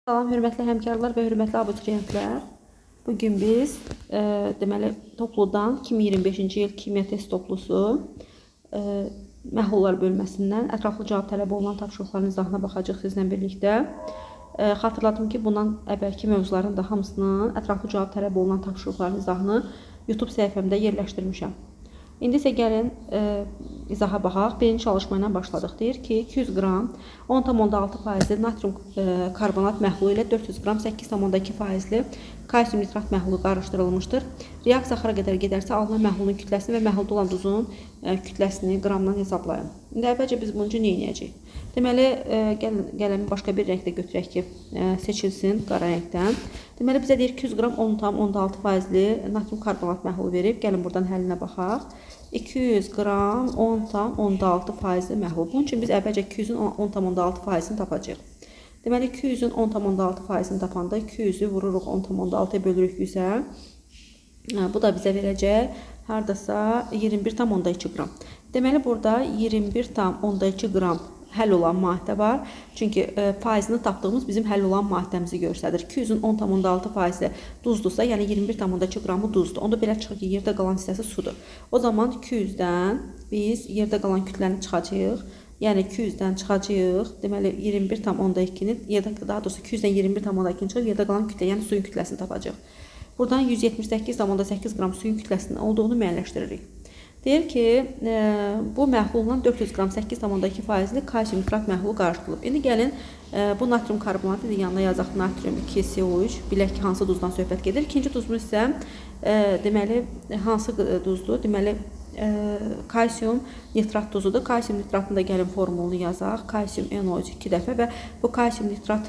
Salam, hörmətli həmkarlar və hörmətli abituriyentlər. Bugün biz deməli topludan 2025-ci il kimya test toplusu məhlullar bölməsindən ətraflı cavab tələb olunan tapşırıqların izahına baxacağıq sizlə birlikdə. Xatırladım ki, bundan əvvəlki mövzuların da hamısının ətraflı cavab tələb olunan tapşırıqların izahını YouTube səhifəmdə yerləşdirmişəm. İndi isə gəlin izaha baxaq. Birinci çalışma ilə başladıq. Deyir ki, 200 qram 10,6% natrium karbonat məhlulu ilə 400 qram 8,2 faizli kalsium nitrat məhlulu qarışdırılmışdır. Reaksiya axıra qədər gedərsə alınan məhlulun kütləsini və məhlulda olan duzun kütləsini qramdan hesablayın. İndi əvvəlcə biz bunun üçün nə edəcəyik? Deməli, qələmi başqa bir rəngdə götürək ki, seçilsin qara rəngdən. Deməli, bizə deyir 200 qram 10,6 faizli natrium karbonat məhlulu verib. Gəlin buradan həllinə baxaq. 200 qram 10,6 faizli məhlul. Bunun üçün biz əvvəlcə 200-ün 10,6 faizini tapacağıq. Deməli, 200-ün 10,6 faizini tapanda 200-ü vururuq 10,6-ya bölürük 100-ə. Bu da bizə verəcək hardasa 21,2 qram. Deməli, burada 21,2 qram həll olan maddə var. Çünki faizini tapdığımız bizim həll olan maddəmizi göstərir. 200-ün 10,6 faizi duzdursa, yəni 21,2 qramı duzdur. Onda belə çıxır ki, yerdə qalan hissəsi sudur. O zaman 200-dən biz yerdə qalan kütləni çıxacağıq. Yəni 200-dən çıxacağıq. Deməli 21,2-ni daha doğrusu 200-dən 21,2-ni çıxıb yerdə qalan kütlə, yəni suyun kütləsini tapacağıq. Buradan 178,8 qram suyun kütləsinin olduğunu müəyyənləşdiririk. Deyir ki, bu məhlulla 400 qram 8,2 faizli kalsium nitrat məhlulu qarışdırılıb. İndi gəlin bu natrium karbonatı yanına yazaq natrium 2CO3. Bilək ki, hansı duzdan söhbət gedir. İkinci duzumuz isə deməli hansı duzdur? Deməli kalsium nitrat duzudur. Kalsium nitratın da gəlin formulunu yazaq. Kalsium NO3 2 dəfə və bu kalsium nitrat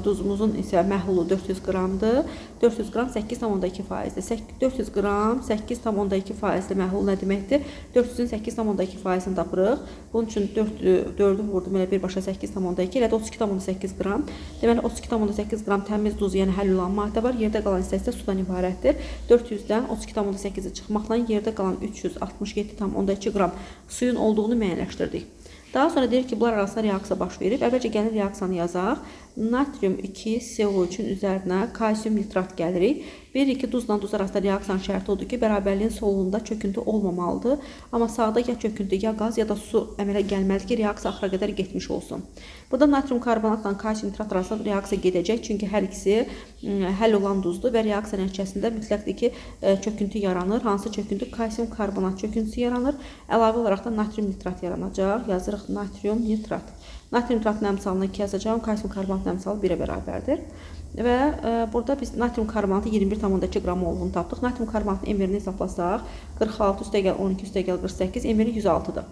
duzumuzun isə məhlulu 400 qramdır. 400 qram 8,2 faizdir. 400 qram 8,2 faizli məhlul nə deməkdir? 400-ün 8,2 faizini tapırıq. Bunun üçün 4-ü vurdum elə birbaşa 8,2 elədi 32,8 qram. Deməli 32,8 qram təmiz duz, yəni həll olan maddə var. Yerdə qalan hissəsi də sudan ibarətdir. 400-dən 32,8-i çıxmaqla yerdə qalan 367,2 qram suyun olduğunu müəyyənləşdirdik. Daha sonra deyir ki, bunlar arasında reaksiya baş verib. Əvvəlcə gəlin reaksiyanı yazaq. Natrium 2CO3-ün üzərinə kalsium nitrat gəlirik. 1-2 duzla duz arasında reaksiyanın şərti odur ki, bərabərliyin solunda çöküntü olmamalıdır. Amma sağda ya çöküntü, ya qaz, ya da su əmələ gəlməlidir ki, reaksiya axıra qədər getmiş olsun. Burada natrium karbonatla kalsium nitrat arasında reaksiya gedəcək. Çünki hər ikisi həll olan duzdur və reaksiya nəticəsində mütləqdir ki, çöküntü yaranır. Hansı çöküntü? Kalsium karbonat çöküntüsü yaranır. Əlavə olaraq da natrium nitrat yaranacaq. Yazırıq natrium nitrat. Natrium nitratın əmsalını 2 yazacağım. Kalsium karbonatın əmsalı 1-ə bərabərdir. Və burada biz natrium karbonatı 21,2 qram olduğunu tapdıq. Natrium karbonatın emirini hesablasaq 46 üstəgəl 12 üstəgəl 48 emiri 106-dır.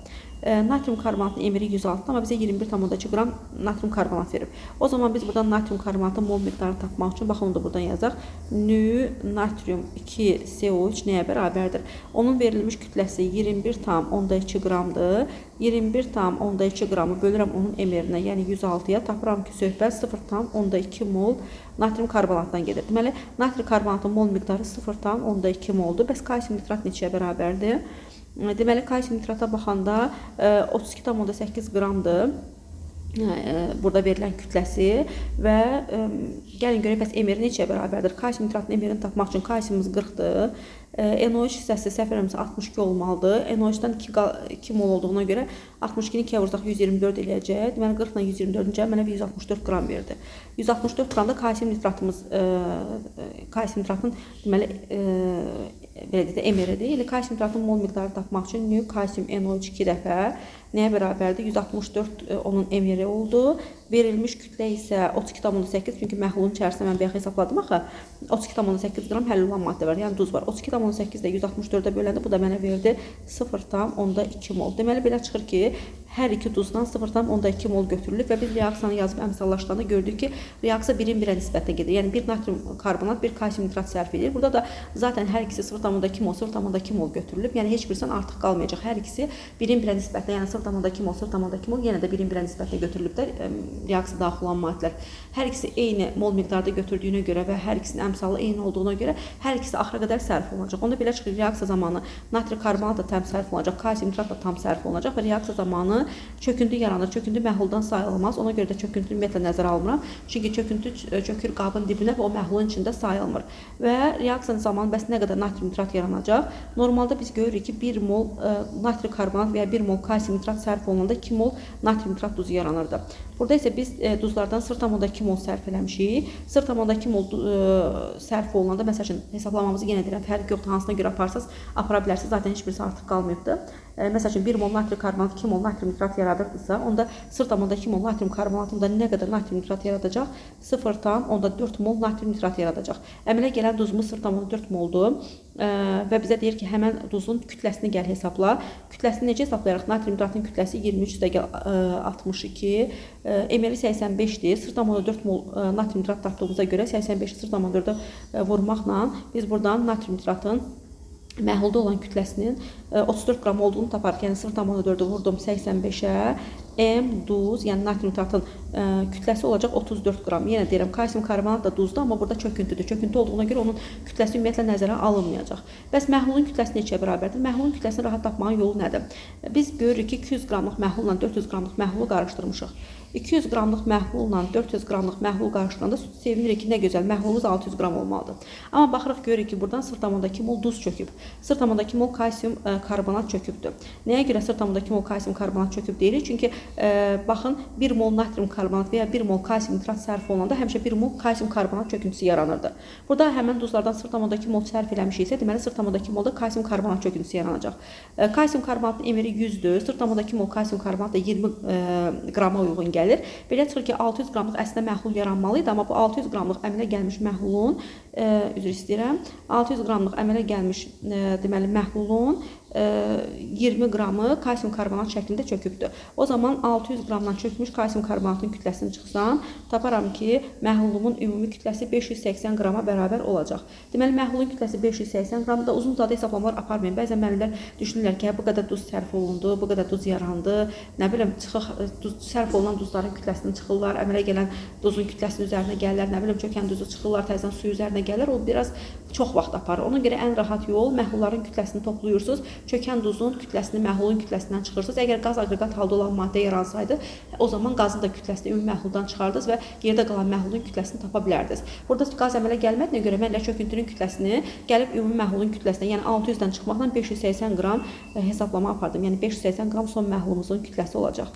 Natrium karbonatın emiri 106-dır, amma bizə 21,2 qram natrium karbonat verib. O zaman biz buradan natrium karbonatın mol miqdarını tapmaq üçün baxın onu da buradan yazaq. Nü natrium 2CO3 nəyə bərabərdir? Onun verilmiş kütləsi 21,2 qramdır. 21,2 qramı bölürəm onun emirinə, yəni 106-ya, tapıram ki, söhbət 0,2 mol natrium karbonatdan gedir. Deməli, natrium karbonatın mol miqdarı 0,2 moldur. Bəs kalsium nitrat neçəyə bərabərdir? Deməli, kalsium nitrata baxanda 32,8 qramdır. Burada verilən kütləsi və gəlin görək, bəs emiri neçəyə bərabərdir? Kalsium nitratın emirini tapmaq üçün kalsiumumuz 40-dır. NO3 hissəsi səhv eləmirəmsə 62 olmalıdır. NO3-dən 2 mol olduğuna görə 62-ni 2-yə vursaq 124 eləyəcək. Deməli 40 ilə 124-ün cəmi mənə 164 qram verdi. 164 qramda kalsium nitratımız kalsium nitratın deməli belə deyək də emiridir. Yəni kalsium nitratın mol miqdarını tapmaq üçün kalsium NO3 2 dəfə nəyə bərabərdir? 164 onun emiri oldu. Verilmiş kütlə isə 32,8, çünki məhlulun içərisində mən bayaq hesabladım axı 32,8 qram həll olan maddə var, yəni duz var. 32,8 də 164-ə böləndə bu da mənə verdi 0,2 mol. Deməli belə çıxır ki, hər iki duzdan 0,2 mol götürülüb və biz reaksiyanı yazıb əmsallaşdıranda gördük ki, reaksiya 1-in 1-ə nisbətdə gedir. Yəni bir natrium karbonat, bir kalsium nitrat sərf edir. Burada da zaten hər ikisi 0,2 mol, 0,2 mol götürülüb. Yəni heç birisindən artıq qalmayacaq. Hər ikisi 1-in 1-ə nisbətdə, yəni 0,2 mol, 0,2 mol yenə də 1-in 1-ə nisbətdə götürülüblər. Reaksiya daxil olan maddələr. Hər ikisi eyni mol miqdarda götürdüyünə görə və hər ikisinin əmsalı eyni olduğuna görə hər ikisi axıra qədər sərf olunacaq. Onda belə çıxır, reaksiya zamanı natrium karbonat da tam sərf olunacaq, kalsium nitrat da tam sərf olunacaq və reaksiya zamanı çöküntü yaranır. Çöküntü məhluldan sayılmaz. Ona görə də çöküntünü ümumiyyətlə nəzərə almıram. Çünki çöküntü çökür qabın dibinə və o məhlulun içində sayılmır. Və reaksiya zamanı bəs nə qədər natrium nitrat yaranacaq? Normalda biz görürük ki, 1 mol natri karbonat və ya 1 mol kalsium nitrat sərf olunanda 2 mol natrium nitrat duzu yaranırdı. Burada isə biz duzlardan 0,2 mol sərf eləmişik. 0,2 mol sərf olunanda, məsəl üçün, hesablamamızı yenə deyirəm, fərq yoxdur, hansına görə aparsaz, apara bilərsiniz. Zaten heç birisi artıq qalmayıbdır. Məsəl üçün, 1 mol natri karbonat 2 mol natrium nitrat yaradırdısa, onda 0,2 mol natrium karbonatında nə qədər natrium nitrat yaradacaq? 0,4 mol natrium nitrat yaradacaq. Əmələ gələn duzumuz 0,4 moldur və bizə deyir ki, həmən duzun kütləsini gəl hesabla. Kütləsini necə hesablayaraq? Natrium nitratın kütləsi 23,62, ml 85-dir. 0,4 mol natrium nitrat tapdığımıza görə 85-i 0,4-ə vurmaqla biz buradan natrium nitratın məhlulda olan kütləsinin 34 qram olduğunu taparıq. Yəni 0,4-ü vurdum 85-ə. M duz, yəni natrium nitratın kütləsi olacaq 34 qram. Yenə deyirəm, kalsium karbonat da duzdur, amma burada çöküntüdür. Çöküntü olduğuna görə onun kütləsi ümumiyyətlə nəzərə alınmayacaq. Bəs məhlulun kütləsi neçəyə bərabərdir? Məhlulun kütləsini rahat tapmağın yolu nədir? Biz görürük ki, 200 qramlıq məhulla 400 qramlıq məhlulu qarışdırmışıq. 200 qramlıq məhulla 400 qramlıq məhlul qarışdıranda sevinirik ki, nə gözəl, məhlulumuz 600 qram olmalıdır. Amma baxırıq, görürük ki, buradan 0,2 mol duz çöküb. 0,2 mol kalsium karbonat çökübdür. Nəyə görə 0,2 mol kalsium karbonat çöküb deyirik? Çünki baxın, 1 mol natrium karbonat və ya 1 mol kalsium nitrat sərf olunanda həmişə 1 mol kalsium karbonat çöküntüsü yaranırdı. Burada həmən duzlardan 0,2 mol sərf eləmişiksə, deməli 0,2 molda kalsium karbonat çöküntüsü yaranacaq. Kalsium karbonatın emiri 100-dür. 0,2 mol kalsium karbonat da 20 qrama uyğun gəlir. Belə çıxır ki, 600 qramlıq əslində məhlul yaranmalıydı, amma bu 600 qramlıq əmələ gəlmiş məhlulun, üzr istəyirəm, 600 qramlıq əmələ gəlmiş deməli məhlulun 20 qramı kalsium karbonat şəklində çökübdür. O zaman 600 qramdan çökmüş kalsium karbonatın kütləsini çıxsam, taparam ki, məhlulumun ümumi kütləsi 580 qrama bərabər olacaq. Deməli, məhlulun kütləsi 580 qramdır da uzun uzadı hesablamalar aparmayın. Bəzən müəllimlər düşünürlər ki, bu qədər duz sərf olundu, bu qədər duz yarandı, nə bilim, sərf olunan duzların kütləsini çıxırlar, əmələ gələn duzun kütləsinin üzərinə gəlirlər, nə bilim, çökən duzu çıxırlar, təzədən suyu üzərinə gəlirlər, o biraz çox vaxt aparır. Ona görə ən rahat yol məhlulların kütləsini toplayırsınız, çökən duzun kütləsini məhlulun kütləsindən çıxırsınız. Əgər qaz aqreqat halda olan maddə yaransaydı, o zaman qazın da kütləsini ümumi məhluldan çıxardınız və yerdə qalan məhlulun kütləsini tapa bilərdiniz. Burada qaz əmələ gəlmədiyinə görə mən çöküntünün kütləsini gəlib ümumi məhlulun kütləsindən, yəni 600-dən çıxmaqla 580 qram hesablama apardım. Yəni 580 qram son məhlulumuzun kütləsi olacaq.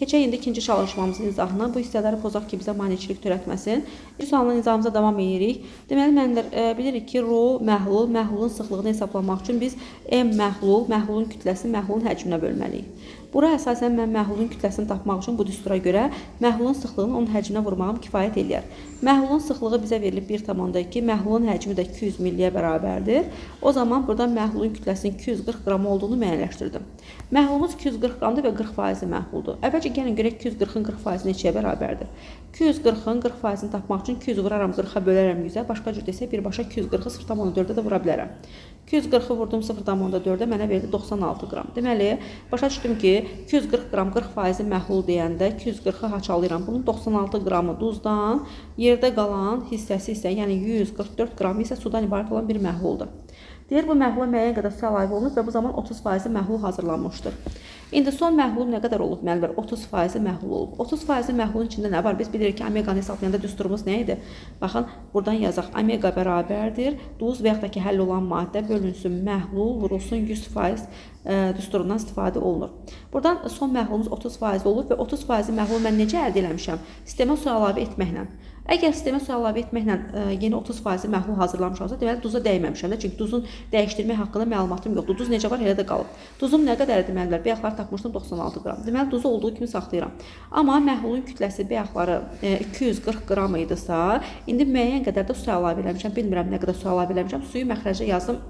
Keçək indi ikinci çalışmamızın izahına. Bu hissələri pozaq ki, bizə maneçilik törətməsin. Bu sualın izahımıza davam edirik. Deməli, müəllimlər bilirik ki, məhlulun sıxlığını hesablamaq üçün biz M məhlulun kütləsini məhlulun həcminə bölməliyik. Bura əsasən mən məhlulun kütləsini tapmaq üçün bu düstura görə məhlulun sıxlığını onun həcminə vurmağım kifayət eləyər. Məhlulun sıxlığı bizə verilib 1,2, məhlulun həcmi də 200 milliyə bərabərdir. O zaman buradan məhlulun kütləsinin 240 qram olduğunu müəyyənləşdirdim. Məhlulumuz 240 qramdır və 40% məhluldur. Əvvəlcə gəlin görək 240-ın 40% neçəyə bərabərdir? 240-ın 40%-ni tapmaq üçün 200 vuraram 40-a bölərəm 100-ə, başqa cür desək birbaşa 240-ı 0,4-ə də vura bilərəm. 240-ı vurdum 0,4-ə mənə verdi 96 qram. Deməli, başa düşdüm ki, 240 qram 40% məhlul deyəndə 240-ı haçalayıram. Bunun 96 qramı duzdan, yerdə qalan hissəsi isə, yəni 144 qram isə sudan ibarət olan bir məhluldur. Deyir, bu məhlula müəyyən qədər su əlavə olunur və bu zaman 30% məhlul hazırlanmışdır. İndi son məhlul nə qədər olub müəllimlər? 30% məhlul olub. 30% məhlulun içində nə var? Biz bilirik ki, omeqanı hesablayanda düsturumuz nə idi? Baxın, buradan yazaq. Omega bərabərdir. Duz və yaxud da ki, həll olan maddə bölünsün məhlul, vurulsun 100% düsturundan istifadə olunur. Buradan son məhlulumuz 30% olub və 30% məhlulu mən necə əldə eləmişəm? Sistemə su əlavə etməklə. Əgər sistemə su əlavə etməklə yeni 30% məhlul hazırlamışamsa, deməli duza dəyməmişəm də, çünki duzun dəyişdirmək haqqında məlumatım yoxdur. Duz necə var, elə də qalıb. Duzum nə qədərdir deməlidir? Bəyaqları tapmışdım 96 qram. Deməli duzu olduğu kimi saxlayıram. Amma məhlulun kütləsi bəyaqları 240 qram idisə, indi müəyyən qədər də su əlavə eləmişəm. Bilmirəm nə qədər su əlavə eləmişəm. Suyu məxrəcə yazdım.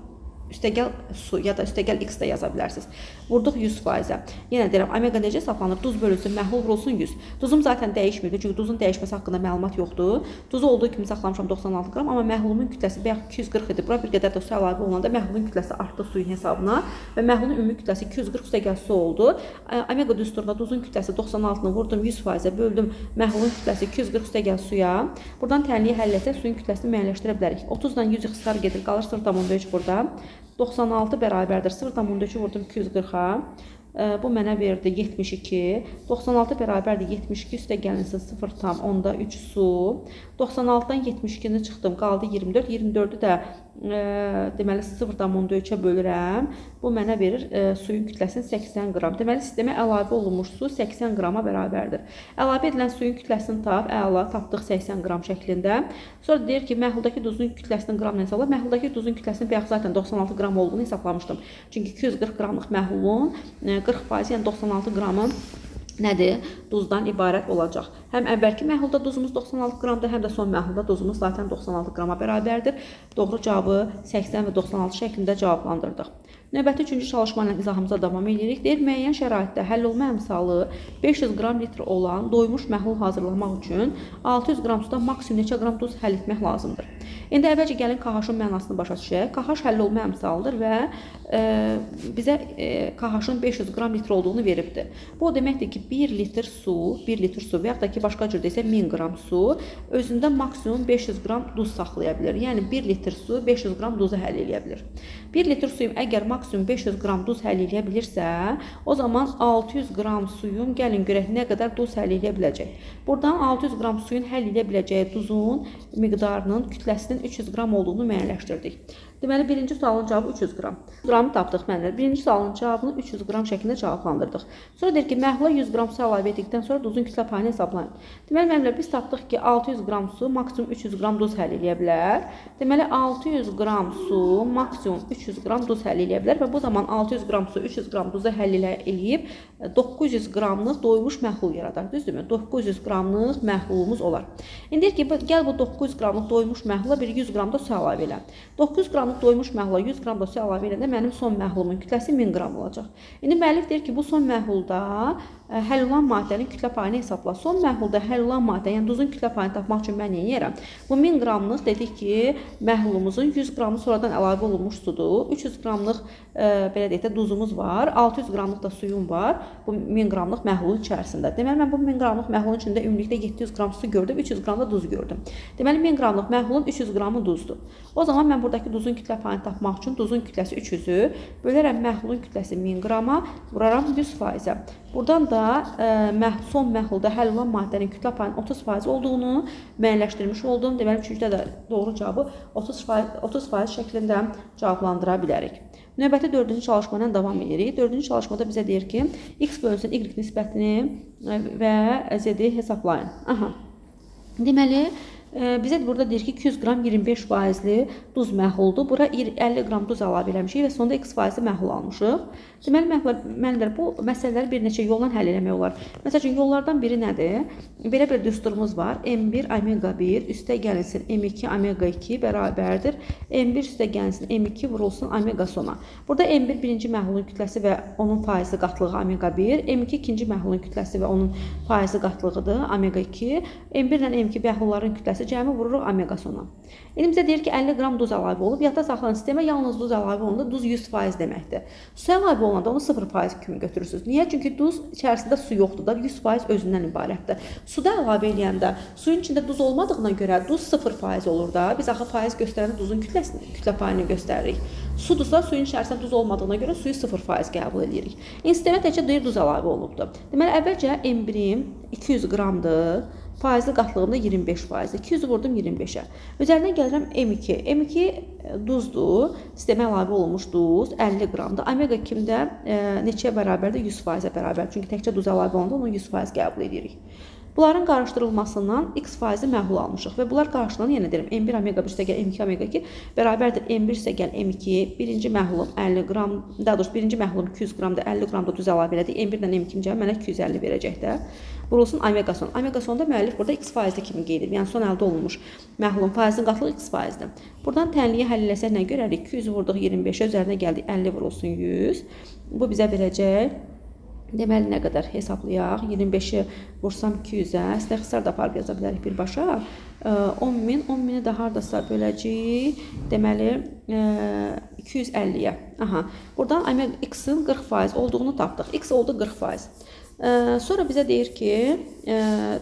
Üstəgəl su ya da üstəgəl x də yaza bilərsiniz. Vurduq 100%-ə. Yenə deyirəm, omega necə hesablanır? Duz bölünsün, məhlul vurulsun 100. Duzum zaten dəyişmirdi, çünki duzun dəyişməsi haqqında məlumat yoxdur. Duzu olduğu kimi saxlamışam 96 qram, amma məhlulumun kütləsi bayaq 240 idi. Bura bir qədər də su əlavə olunanda məhlulun kütləsi artdı suyun hesabına və məhlulun ümumi kütləsi 240 üstəgəl su oldu. Omega düsturunda duzun kütləsi 96-nı vurdum 100%-ə böldüm məhlulun kütləsi 240 üstəgəl suya. Buradan tənliyi həll etsək suyun kütləsini müəyyənləşdirə bilərik. 30-dan 100 ixtisar gedir, qalır 0,3 burada. 96 bərabərdir. 0,3 vurdum 240-a. Bu mənə verdi 72. 96 bərabərdir 72 üstə gəlinsin 0,3 su. 96-dan 72-ni çıxdım, qaldı 24. 24-ü də deməli 0,3-ə bölürəm. Bu mənə verir suyun kütləsini 80 qram. Deməli sistemə əlavə olunmuş su 80 qrama bərabərdir. Əlavə edilən suyun kütləsini tap, əla tapdıq 80 qram şəklində. Sonra deyir ki, məhuldakı duzun kütləsinin qramla hesabla. Məhuldakı duzun kütləsini bayaq zaten 96 qram olduğunu hesablamışdım. Çünki 240 qramlıq məhlulun 40%, yəni 96 qramı nədir? Duzdan ibarət olacaq. Həm əvvəlki məhulda duzumuz 96 qramdır, həm də son məhulda duzumuz zaten 96 qrama bərabərdir. Doğru cavabı 80 və 96 şəklində cavablandırdıq. Növbəti 3-cü çalışma ilə izahımıza davam edirik. Deyir, müəyyən şəraitdə həll olma əmsalı 500 qram litr olan doymuş məhlul hazırlamaq üçün 600 qram suda maksimum neçə qram duz həll etmək lazımdır. İndi əvvəlcə gəlin KH-ın mənasını başa düşək. KH həll olma əmsalıdır və bizə KH-ın 500 qram litr olduğunu veribdir. Bu o deməkdir ki, 1 litr su və yaxud da ki, başqa cür desə 1000 qram su özündə maksimum 500 qram duz saxlaya bilir. Yəni 1 litr su 500 qram duzu həll edə bilir. 1 litr suyum əgər maksimum 500 qram duz həll edə bilirsə, o zaman 600 qram suyun gəlin görək nə qədər duz həll edə biləcək. Buradan 600 qram suyun həll edə biləcəyi duzun miqdarının kütləsinin 300 qram olduğunu müəyyənləşdirdik. Deməli, birinci sualın cavabı 300 qram. Qramı tapdıq mənlər. Birinci sualın cavabını 300 qram şəklində cavablandırdıq. Sonra deyir ki, məhlula 100 qram su əlavə etdikdən sonra duzun kütlə payını hesablayın. Deməli, mənlər biz tapdıq ki, 600 qram su maksimum 300 qram duz həll edə bilər. Deməli, 600 qram su maksimum 300 qram duz həll edə bilər və bu zaman 600 qram su 300 qram duzu həll eləyib 900 qramlıq doymuş məhlul yaradar. Düzdürmü? 900 qramlıq məhlulumuz olar. İndi deyir ki, gəl bu 900 qramlıq doymuş məhlula bir 100 qram da su əlavə elə. 900 qramlıq doymuş məhlula 100 qram da su əlavə edəndə mənim son məhlulumun kütləsi 1000 qram olacaq. İndi müəllif deyir ki, bu son məhlulda həll olan maddənin kütlə payını hesabla. Son məhlulda həll olan maddə, yəni duzun kütlə payını tapmaq üçün mən nə edirəm? Bu 1000 qramlıq dedik ki, məhlulumuzun 100 qramı sonradan əlavə olunmuş sudur. 300 qramlıq belə deyək də duzumuz var. 600 qramlıq da suyum var. Bu 1000 qramlıq məhlulun içərisində. Deməli, mən bu 1000 qramlıq məhlulun içində ümumilikdə 700 qram su gördüm, 300 qram da duz gördüm. Deməli, 1000 qramlıq məhlulun 300 qramı duzdur. O zaman mən buradakı duzun kütlə payını tapmaq üçün duzun kütləsi 300-ü bölərəm məhlulun kütləsi 1000 qrama, vuraram 100%-ə. Buradan da son məhlulda həll olan maddənin kütlə payının 30% olduğunu müəyyənləşdirmiş oldum. Deməli, üçüncüdə də doğru cavabı 30% şəklində cavablandıra bilərik. Növbəti 4-cü çalışma ilə davam edirik. 4-cü çalışmada bizə deyir ki, x bölünsün y nisbətini və z-i hesablayın. Deməli, bizə burada deyir ki, 200 qram 25%li duz məhluldur. Bura 50 qram duz əlavə eləmişik və sonda x% məhlul almışıq. Deməli, müəllimlər, bu məsələləri bir neçə yolla həll eləmək olar. Məsəl üçün, yollardan biri nədir? Belə bir düsturumuz var. M1 omega 1 üstə gəlinsin M2 omega 2 bərabərdir. M1 üstə gəlinsin M2 vurulsun omega sona. Burada M1 birinci məhlulun kütləsi və onun faizi qatlığı omega 1. M2 ikinci məhlulun kütləsi və onun faizi qatlığıdır omega 2. M1 ilə M2 məhlulların kütləsi cəmi vururuq omega sona. İndi bizə deyir ki, 50 qram duz əlavə olub. Yadda saxlanın, sistemə yalnız duz əlavə olunanda duz 100% deməkdir. Su əlavə olunanda onu 0% kimi götürürsünüz. Niyə? Çünki duz içərisində su yoxdur da, 100% özündən ibarətdir. Suda əlavə eləyəndə suyun içində duz olmadığına görə duz 0% olur da. Biz axı faiz göstərəndə duzun kütlə payını göstəririk. Sudursa suyun içərisində duz olmadığına görə suyu 0% qəbul edirik. İndi sistemə təkcə deyir duz əlavə olunubdur. Deməli, əvvəlcə M1-im 200 qramdır. Faizli qatlığında 25%. 200-ü vurdum 25-ə. Üzərindən gəlirəm M2. M2 duzdur. Sistemə əlavə olunmuş duz 50 qramdır. Omega 2-də neçəyə bərabərdir? 100%-ə bərabər. Çünki təkcə duz əlavə olunanda onu 100% qəbul edirik. Bunların qarışdırılmasından x% məhlul almışıq və bunlar qarşılanan, yenə deyirəm, M1 omega 1 üstə gəl M2 omega 2 bərabərdir M1 üstə gəl M2. Birinci məhlulum 50 qram, daha doğrusu birinci məhlulum 200 qramda 50 qram da duz əlavə elədik. M1-dən M2 cəmi mənə 250 verəcək də. Vurulsun omega son. Omega sonda müəllif burada x% kimi qeyd edir. Yəni son əldə olunmuş məhlulun faizinin qatlığı x%-dir. Buradan tənliyi həll eləsək nə görərik? 200 vurduq 25-ə, üzərinə gəldik 50 vurulsun 100. Bu bizə verəcək. Deməli, nə qədər hesablayaq? 25-i vursam 200-ə. Əslində, xisar da aparıb yaza bilərik birbaşa. 10.000, 10.000-i də haradasa böləcəyik. Deməli, 250-yə. Buradan x-in 40% olduğunu tapdıq. X oldu 40%. Sonra bizə deyir ki,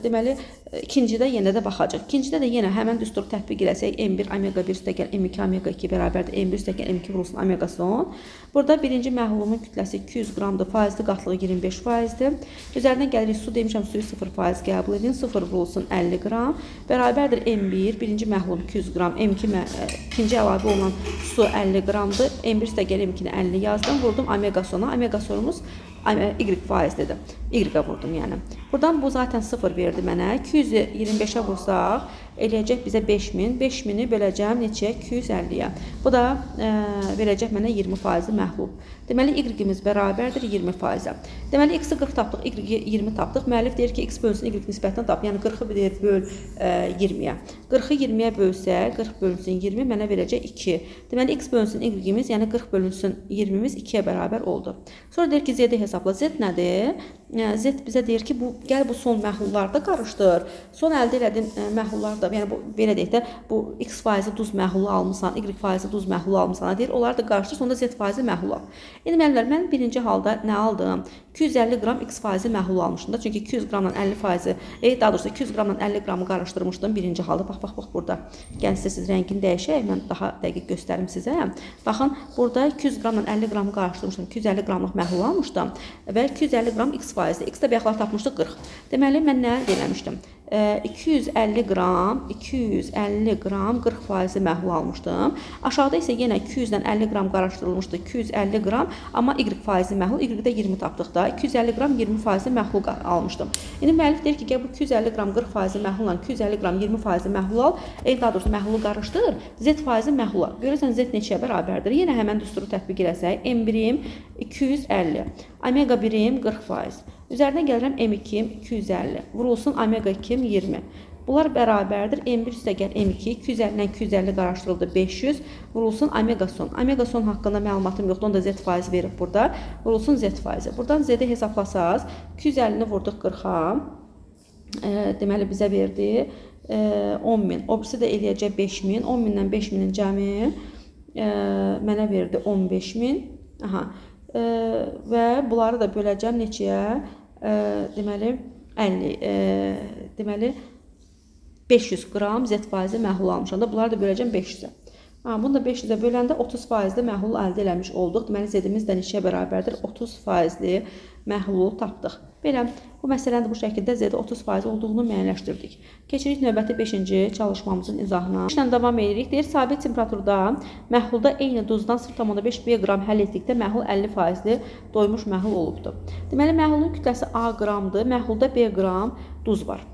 deməli, İkincidə yenə də baxacaq. İkincidə də yenə həmən düsturu tətbiq eləsək, M1 omega 1 üstəgəl M2 omega 2 bərabərdir M1 üstəgəl M2 vurulsun omega son. Burada birinci məhlulumun kütləsi 200 qramdır, faizli qatlığı 25%-dir. Üzərinə gəlirik, su demişəm, suyu 0% qəbul edin, 0 vurulsun 50 qram. Bərabərdir M1, birinci məhlulum 200 qram, ikinci əlavə olan su 50 qramdır. M1 üstəgəl M2-ni 50 yazdım, vurdum omega sona. Omega sonumuz Y faizlidir. Y-ə vurdum yəni. Buradan bu zaten 0 verdi mənə. 225-ə vursaq, eləyəcək bizə 5000. 5000-i böləcəm neçəyə? 250-yə. Bu da verəcək mənə 20% məhlul. Deməli, Y-imiz bərabərdir 20%-ə. Deməli, X-i 40 tapdıq, Y-i 20 tapdıq. Müəllif deyir ki, X bölünsün Y nisbətini tap. Yəni, 40-ı böl 20-yə. 40-ı 20-yə bölsək, 40 bölünsün 20, mənə verəcək 2. Deməli, X bölünsün Y-imiz, yəni 40 bölünsün 20-miz 2-yə bərabər oldu. Sonra deyir ki, Z-i hesabla. Z nədir? Z bizə deyir ki, gəl bu son məhlullarda qarışdır. Son əldə elədin məhlullarda, yəni belə deyək də, bu X faizi duz məhlulu almısan, Y faizi duz məhlulu almısan, deyir, onları da qarışdır, sonra Z faizi məhlul al. İndi müəllimlər, mən birinci halda nə aldım? 250 qram X faizi məhlul almışdım da, çünki 200 qramla 50 faizi, daha doğrusu 200 qramla 50 qramı qarışdırmışdım birinci halda. Bax, burada. Gəlin siz rəngini dəyişək, mən daha dəqiq göstərim sizə. Baxın, burada 200 qramla 50 qramı qarışdırmışdım, 250 qramlıq məhlul almışdım və 250 qram X faizli. X-də bayaqlar tapmışdıq 40. Deməli, mən nə əldə eləmişdim? 250 qram 40 faizli məhlul almışdım. Aşağıda isə yenə 200 ilə 50 qram qarışdırılmışdı. 250 qram, amma Y faizli məhlul, Y-də 20 tapdıq da. 250 qram 20 faizli məhlul almışdım. İndi müəllif deyir ki, gəl bu 250 qram 40 faizli məhlulla 250 qram 20 faizli məhlul al. Daha doğrusu məhlulu qarışdır. Z faizli məhlul al. Görürsən Z neçəyə bərabərdir? Yenə həmən düsturu tətbiq eləsək, M1-im 250, omega 1-im 40%. Üzərinə gəlirəm M2-im 250, vurulsun omega 2-im 20. Bunlar bərabərdir. M1 üstəgəl M2, 250 ilə 250 qarışdırıldı 500, vurulsun omega son. Omega son haqqında məlumatım yoxdur, onda Z faizi verib burada. Vurulsun Z faizi. Buradan Z-i hesablasaz, 250-ni vurduq 40-a. Deməli, bizə verdi 10.000. O birisi də eləyəcək 5.000. 10.000-dən 5.000-in cəmi mənə verdi 15.000. Və bunları da böləcəm neçəyə? Deməli, 50. Deməli, 500 qram Z faizi məhlul almışam da, bunları da böləcəm 500-ə. Bunu da 500-ə böləndə 30 faizli məhlul əldə eləmiş olduq. Deməli, Z-imiz də neçəyə bərabərdir? 30 faizli məhlul tapdıq. Belə, bu məsələni də bu şəkildə Z-də 30 faiz olduğunu müəyyənləşdirdik. Keçirik növbəti 5-ci çalışmamızın izahına. İşlə davam edirik. Deyir, sabit temperaturda məhlulda eyni duzdan 0,5 B qram həll etdikdə məhlul 50 faizli doymuş məhlul olubdur. Deməli, məhlulun kütləsi A qramdır, məhlulda B qram duz var.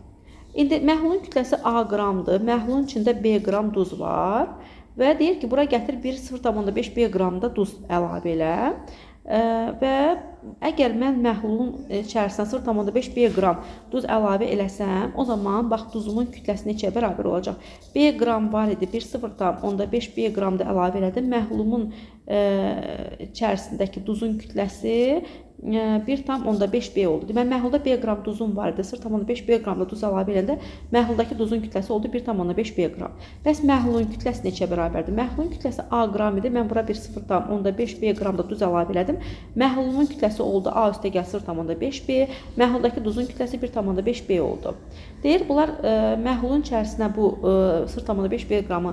İndi məhlulun kütləsi A qramdır, məhlulun içində B qram duz var və deyir ki, bura gətir 0,5 B qramda duz əlavə elə və əgər mən məhlulun içərisinə 0,5 B qram duz əlavə eləsəm, o zaman bax duzumun kütləsi neçəyə bərabər olacaq? B qram var idi, 0,5 B qram da əlavə elədim. Məhlulumun içərisindəki duzun kütləsi 1,5 B oldu. Deməli, məhlulda B qram duzum var idi. 0,5 B qram da duz əlavə edəndə məhluldakı duzun kütləsi oldu 1,5 B qram. Bəs məhlulun kütləsi neçəyə bərabərdir? Məhlulun kütləsi A qram idi. Mən bura 0,5 B qram da duz əlavə elədim. Məhlulumun kütləsi oldu A üstəgəl 0,5 B. Məhluldakı duzun kütləsi 1,5 B oldu. Deyir, bunlar məhlulun içərisinə bu 0,5 B qramı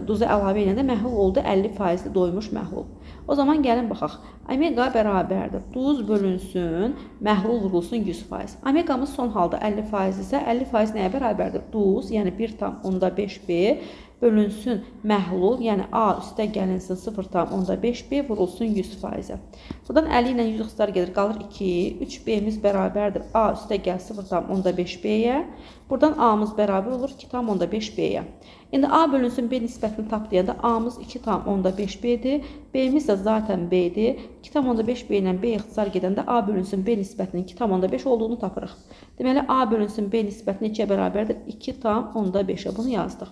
duzu əlavə edəndə məhlul oldu 50% doymuş məhlul. O zaman gəlin baxaq. Omega bərabərdir. Duz bölünsün, məhlul vurulsun 100%. Omegamız son halda 50% isə 50% nəyə bərabərdir? Duz, yəni 1,5 B bölünsün məhlul, yəni A üstə gəlinsin 0,5 B vurulsun 100%. Buradan 50 ilə 100 xısar gedir, qalır 2. 3B'miz bərabərdir. A üstə gəl 0,5 B-yə. Buradan A'mız bərabər olur 2,5 B-yə. İndi A bölünsün B nisbətini tap deyəndə A'mız 2,5 B-dir. B'miz də zaten B-dir. 2,5 B ilə B ixtisar gedəndə A bölünsün B nisbətinin 2,5 olduğunu tapırıq. Deməli, A bölünsün B nisbəti neçəyə bərabərdir? 2,5-ə. Bunu yazdıq.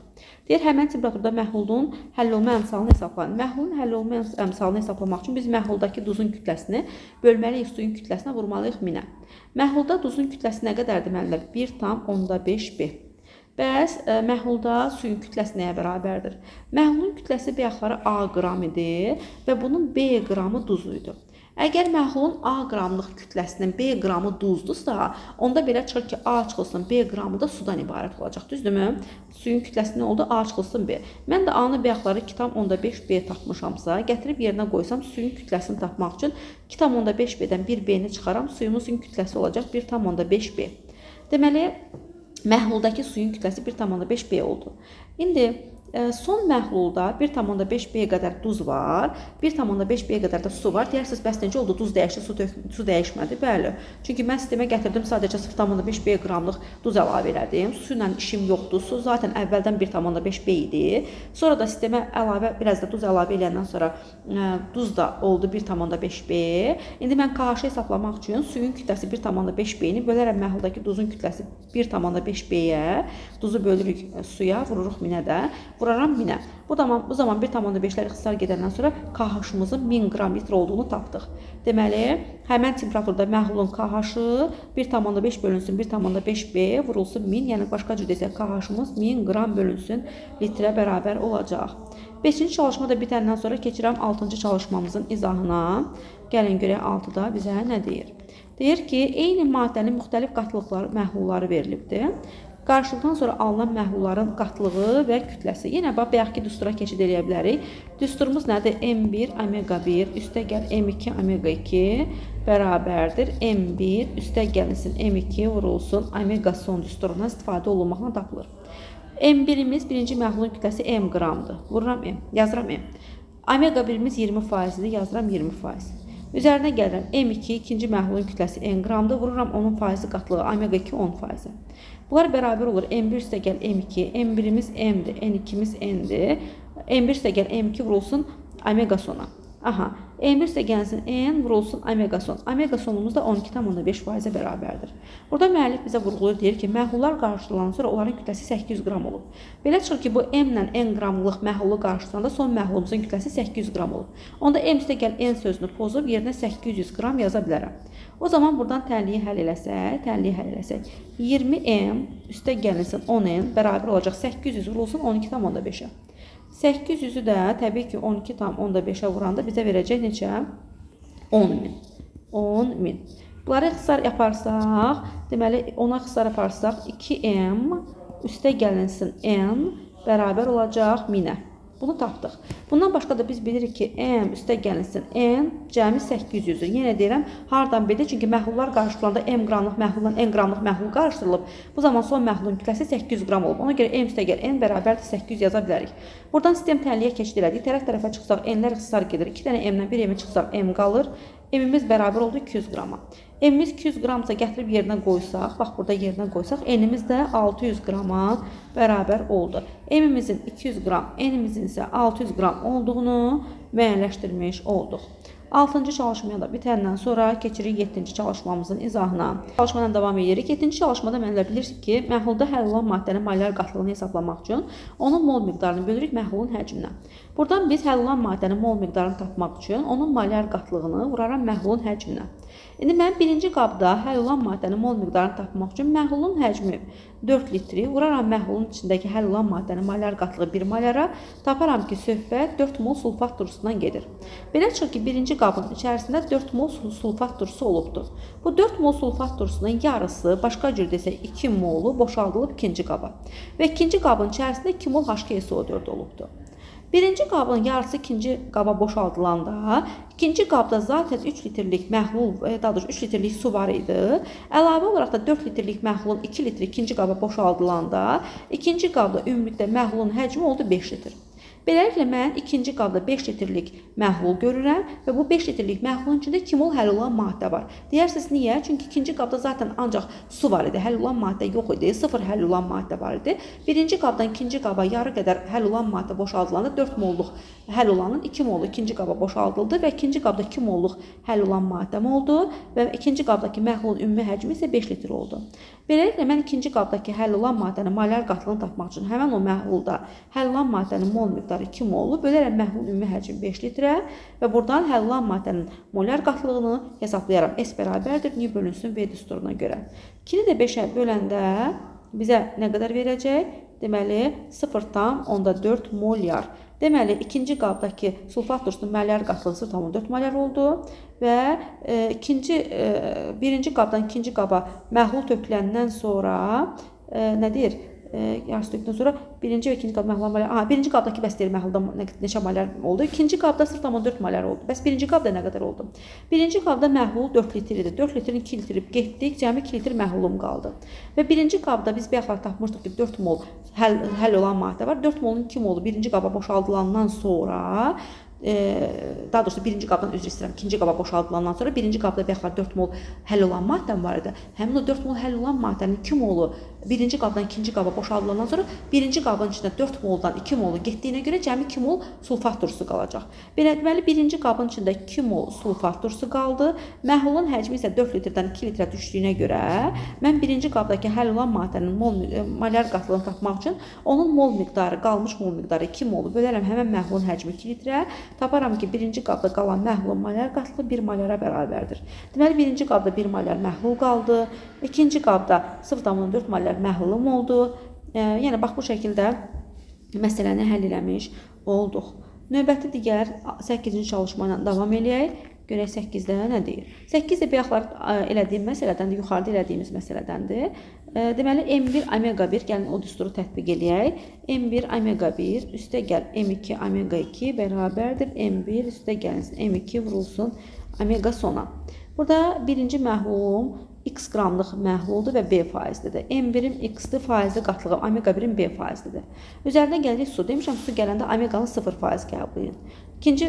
Deyir, həmən temperaturda məhlulun həll olma əmsalını hesablayın. Məhlulun həll olma əmsalını hesablamaq üçün biz məhluldakı duzun kütləsini bölməliyik suyun kütləsinə, vurmalıyıq 1000-ə. Məhlulda duzun kütləsi nə qədər deməlilər? 1,5 B. Bəs məhlulda suyun kütləsi nəyə bərabərdir? Məhlulun kütləsi bayaqları A qram idi və bunun B qramı duzu idi. Əgər məhlulun A qramlıq kütləsinin B qramı duzdursa, onda belə çıxır ki, A çıxılsın B qramı da sudan ibarət olacaq, düzdürmü? Suyun kütləsi nə oldu? A çıxılsın B. Mən də A-nı, B axları 2,5 B tapmışamsa, gətirib yerinə qoysam suyun kütləsini tapmaq üçün 2,5 B-dən 1 B-ni çıxaram, suyumuzun kütləsi olacaq 1,5 B. Deməli, məhluldakı suyun kütləsi 1,5 B oldu. İndi son məhlulda 1,5 B qədər duz var, 1,5 B qədər də su var. Deyirsiniz, bəs necə oldu? Duz dəyişdi, su dəyişmədi. Bəli. Çünki mən sistemə gətirdim, sadəcə 0,5 B qramlıq duz əlavə elədim. Su ilə işim yoxdur. Su zaten əvvəldən 1,5 B idi. Sonra da sistemə biraz da duz əlavə eləyəndən sonra duz da oldu 1,5 B. İndi mən KH hesablamaq üçün suyun kütləsi 1,5 B-ni bölərəm məhluldakı duzun kütləsi 1,5 B-yə. Duzu bölürük suya, vururuq minə də. Vuraram minə. Bu zaman 1,5-lər ixtisar gedəndən sonra KH-ımızın 1000 qram litr olduğunu tapdıq. Deməli, həmən temperaturda məhlulun KH-ı 1,5 bölünsün 1,5 B vurulsun 1000, yəni başqa cür desək KH-ımız 1000 qram bölünsün litrə bərabər olacaq. 5-ci çalışma da bitəndən sonra keçirəm 6-cı çalışmamızın izahına. Gəlin görək 6-da bizə nə deyir? Deyir ki, eyni maddənin müxtəlif qatlıqları, məhlulları verilibdir. Qarşılıqdan sonra alınan məhlulların qatlığı və kütləsi. Yenə bayaqki düstura keçid edə bilərik. Düsturumuz nədir? M1 omega 1 üstə gəl M2 omega 2 bərabərdir. M1 üstə gəlinsin M2 vurulsun omega son düsturundan istifadə olunmaqla tapılır. M1-imiz birinci məhlulun kütləsi M qramdır. Vururam M, yazıram M. Omega 1-imiz 20%-dir, yazıram 20%. Üzərinə gəlirəm M2 ikinci məhlulun kütləsi N qramdır. Vururam onun faizi qatlığı omega 2 10%. Bunlar bərabər olur. M1 üstə gəl M2, M1-imiz M'dir, N2-miz N'dir. M1 üstə gəl M2 vurulsun omega sona. Aha, M1 üstə gəlsin N vurulsun omega son. Omega sonumuz da 12,5%-ə bərabərdir. Burada müəllif bizə vurğulayır, deyir ki, məhlullar qarşılanan sonra onların kütləsi 800 qram olub. Belə çıxır ki, bu M ilə N qramlıq məhlulu qarşılananda son məhlulumuzun kütləsi 800 qram olub. Onda M üstə gəl N sözünü pozub yerinə 800 qram yaza bilərəm. O zaman buradan tənliyi həll eləsək, 20M üstə gəlinsin 10N bərabər olacaq 800 vurulsun 12,5-ə. 800-ü də təbii ki 12,5-ə vuranda bizə verəcək neçə? 10.000. 10.000. Bunları ixtisar yaparsaq, deməli 10-a ixtisar yaparsaq 2M üstə gəlinsin N bərabər olacaq 1000-ə. Bunu tapdıq. Bundan başqa da biz bilirik ki, M üstə gəlinsin N cəmi 800-dür. Yenə deyirəm, hardan bilir? Çünki məhlullar qarşılananda M qramlıq məhluldan N qramlıq məhlul qarşıdırılıb. Bu zaman son məhlulun kütləsi 800 qram olub. Ona görə M üstə gəl N bərabərdir 800 yaza bilərik. Buradan sistem tənliyə keçid elədik. Tərəf-tərəfə çıxsaq N'lər ixtisar gedir. 2 dənə M-dən 1 M-i çıxsaq M qalır. M-imiz bərabər oldu 200 qrama. M-imiz 200 qramsa gətirib yerinə qoysaq, bax burada yerinə qoysaq, N-imiz də 600 qrama bərabər oldu. M-imizin 200 qram, N-imizin isə 600 qram olduğunu müəyyənləşdirmiş olduq. 6-cı çalışmaya da bitəndən sonra keçirik 7-ci çalışmamızın izahına. Çalışmadan davam edirik. 7-ci çalışmada mənlər bilirsiniz ki, məhlulda həll olan maddənin molyar qatlığını hesablamaq üçün onun mol miqdarını bölürük məhlulun həcminə. Buradan biz həll olan maddənin mol miqdarını tapmaq üçün onun molyar qatlığını vuraram məhlulun həcminə. İndi mən birinci qabda həll olan maddənin mol miqdarını tapmaq üçün məhlulun həcmi 4 litri vuraram məhlulun içindəki həll olan maddənin molyar qatlığı 1 molyara, taparam ki, söhbət 4 mol sulfat turşusundan gedir. Belə çıxır ki, birinci qabın içərisində 4 mol sulfat turşusu olubdur. Bu 4 mol sulfat turşusunun yarısı, başqa cür desək 2 molu boşaldılıb ikinci qaba. Və ikinci qabın içərisində 2 mol H2SO4 olubdur. Birinci qabın yarısı ikinci qaba boşaldılanda, ikinci qabda zaten 3 litrlik məhlul, daha doğrusu 3 litrlik su var idi. Əlavə olaraq da 4 litrlik məhlulun 2 litri ikinci qaba boşaldılanda, ikinci qabda ümumilikdə məhlulun həcmi oldu 5 litr. Beləliklə, mən ikinci qabda 5 litrlik məhlul görürəm və bu 5 litrlik məhlulun içində 2 mol həll olan maddə var. Deyirsiniz, niyə? Çünki ikinci qabda zaten ancaq su var idi, həll olan maddə yox idi, 0 həll olan maddə var idi. Birinci qabdan ikinci qaba yarı qədər həll olan maddə boşaldılanda 4 molluq həll olanın 2 molu ikinci qaba boşaldıldı və ikinci qabda 2 molluq həll olan maddəm oldu və ikinci qabdakı məhlulun ümumi həcmi isə 5 litr oldu. Beləliklə, mən ikinci qabdakı həll olan maddənin molyar qatlığını tapmaq üçün həmən o məhlulda həll olan maddənin mol miqdarı 2 molu bölərəm məhlul ümumi həcmi 5 litrə və buradan həll olan maddənin molyar qatlığını hesaplayaram. S bərabərdir, N bölünsün V düsturuna görə. 2-ni də 5-ə böləndə bizə nə qədər verəcək? deməli 0,4 molyar. Deməli, ikinci qabdakı sulfat turşunun molyar qatlığı 0,4 molyar oldu və birinci qabdan ikinci qaba məhlul töküləndən sonra nə deyir? Yarısı töküləndən sonra birinci və ikinci qab məhlul molyar. Birinci qabdakı bəs deyil məhlulda neçə molyar oldu? İkinci qabda 0,4 molyar oldu. Bəs birinci qabda nə qədər oldu? Birinci qabda məhlul 4 litr idi. 4 litrin 2 litri getdik, cəmi 2 litr məhlulum qaldı. Və birinci qabda biz bayaqlar tapmışdıq ki, 4 mol həll olan maddə var. 4 molun 2 molu birinci qaba boşaldılandan sonra daha doğrusu birinci qabdan üzr istəyirəm, ikinci qaba boşaldılandan sonra birinci qabda bayaqlar 4 mol həll olan maddəm var idi. Həmin o 4 mol həll olan maddənin 2 molu birinci qabdan ikinci qaba boşaldılandan sonra birinci qabın içində 4 moldan 2 molu getdiyinə görə cəmi 2 mol sulfat turşusu qalacaq. Deməli, birinci qabın içində 2 mol sulfat turşusu qaldı. Məhlulun həcmi isə 4 litrdən 2 litrə düşdüyünə görə mən birinci qabdakı həll olan maddənin molyar qatlığını tapmaq üçün onun mol miqdarı, qalmış mol miqdarı 2 molu bölərəm həmin məhlulun həcmi 2 litrə. Taparam ki, birinci qabda qalan məhlulun molyar qatlığı 1 molyara bərabərdir. Deməli, birinci qabda 1 molyar məhlul qaldı. İkinci qabda 0,4 molyar məhlulum oldu. Yəni, bax, bu şəkildə məsələni həll eləmiş olduq. Növbəti digər 8-ci çalışma ilə davam eləyək. Görək 8-də nə deyir? 8 də bayaqlar elədiyim məsələdəndir, yuxarıda elədiyimiz məsələdəndir. Deməli, M1 omega 1, gəlin o düsturu tətbiq eləyək. M1 omega 1 üstə gəl M2 omega 2 bərabərdir. M1 üstə gəlin M2 vurulsun omega sona. Burada birinci məhlulum x qramlıq məhluldur və B faizlidir. M1-im x-dir, faizli qatlığı omega 1-im B faizlidir. Üzərinə gəlirik su. Demişəm, su gələndə omeganı 0% qəbul edin. İkinci,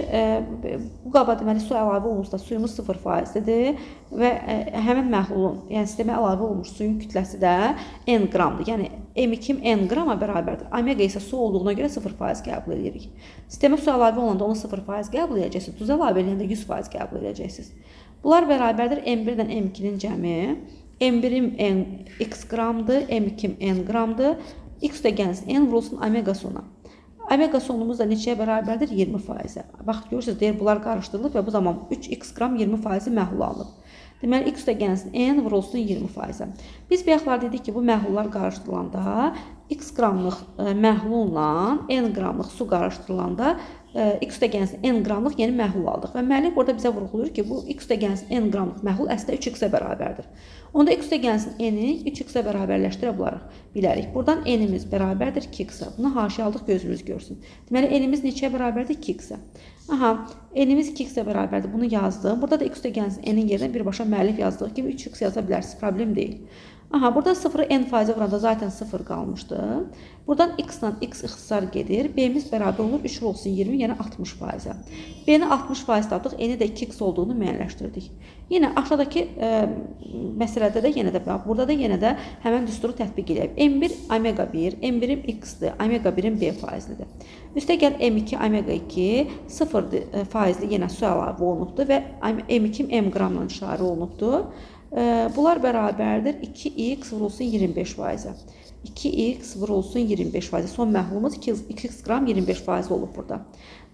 bu qaba deməli su əlavə olunursa suyumuz 0%dir və həmin məhlulun, yəni sistemə əlavə olunmuş suyun kütləsi də n qramdır. Yəni M2 n qrama bərabərdir. Omega isə su olduğuna görə 0% qəbul edirik. Sistemə su əlavə olanda onu 0% qəbul edəcəksiniz. Duz əlavə edəndə 100% qəbul edəcəksiniz. Bunlar bərabərdir M1-dən M2-nin cəmi. M1-im n x qramdır, M2-im n qramdır. X də gəlsin, n vurulsun omega sona. Omega sonumuz da neçəyə bərabərdir? 20%. Bax, görürsünüz, deyir, bunlar qarışdırılıb və bu zaman 3x qram 20% məhlul alınıb. Deməli, x də gəlsin, n vurulsun 20%. Biz bayaqlar dedik ki, bu məhlullar qarışdırılanda x qramlıq məhlulla n qramlıq su qarışdırılanda x də gəlsin n qramlıq yeni məhlul aldıq. Və müəllif burada bizə vurğulayır ki, bu x də gəlsin n qramlıq məhlul əslində 3x-ə bərabərdir. Onda x də gəlsin n-i 3x-ə bərabərləşdirə bilərik. Buradan n-imiz bərabərdir 2x-ə. Bunu haşiyə aldıq, gözünüz görsün. Deməli, n-imiz neçəyə bərabərdir? 2x-ə. Aha, n-imiz 2x-ə bərabərdir. Bunu yazdım. Burada da x də gəlsin n-in yerinə birbaşa müəllif yazdığı kimi 3x yaza bilərsiniz. Problem deyil. Aha, burada 0-ı n faizə vuranda zaten 0 qalmışdı. Buradan x-la x ixtisar gedir. B-miz bərabər olur 3 olsun 20, yəni 60%. B-ni 60% tapdıq, n-i də 2x olduğunu müəyyənləşdirdik. Yenə aşağıdakı məsələdə də yenə də, burada da yenə də həmən düsturu tətbiq edək. M1 omega 1, M1-im x-dir, omega 1-im B faizlidir. Üstə gəl M2 omega 2 0 faizli yenə su əlavə olunubdur və M2-im m qramla işarə olunubdur. Bunlar bərabərdir 2x vurulsun 25%. 2x vurulsun 25%. Son məhlumumuz 2x qram 25% olub burada.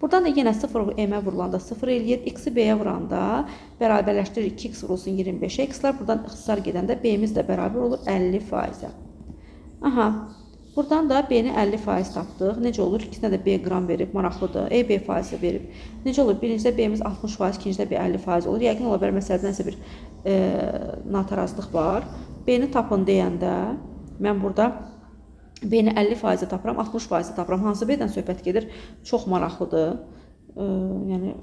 Buradan da yenə 0 m-ə vurulanda 0 eləyir. X-i b-yə vuranda bərabərləşdirir 2x vurulsun 25-ə. X-lar buradan ixtisar gedəndə b-miz də bərabər olur 50%. Aha. Buradan da B-ni 50% tapdıq. Necə olur? İkisinə də B qram verib, maraqlıdır. B faizi verib. Necə olur? Birincidə B-miz 60%, ikincidə B 50% olur. Yəqin ola bilər məsələdə nəsə bir natarazlıq var. B-ni tapın deyəndə mən burada B-ni 50% tapıram, 60% tapıram. Hansı B-dən söhbət gedir? Çox maraqlıdır. Yəni,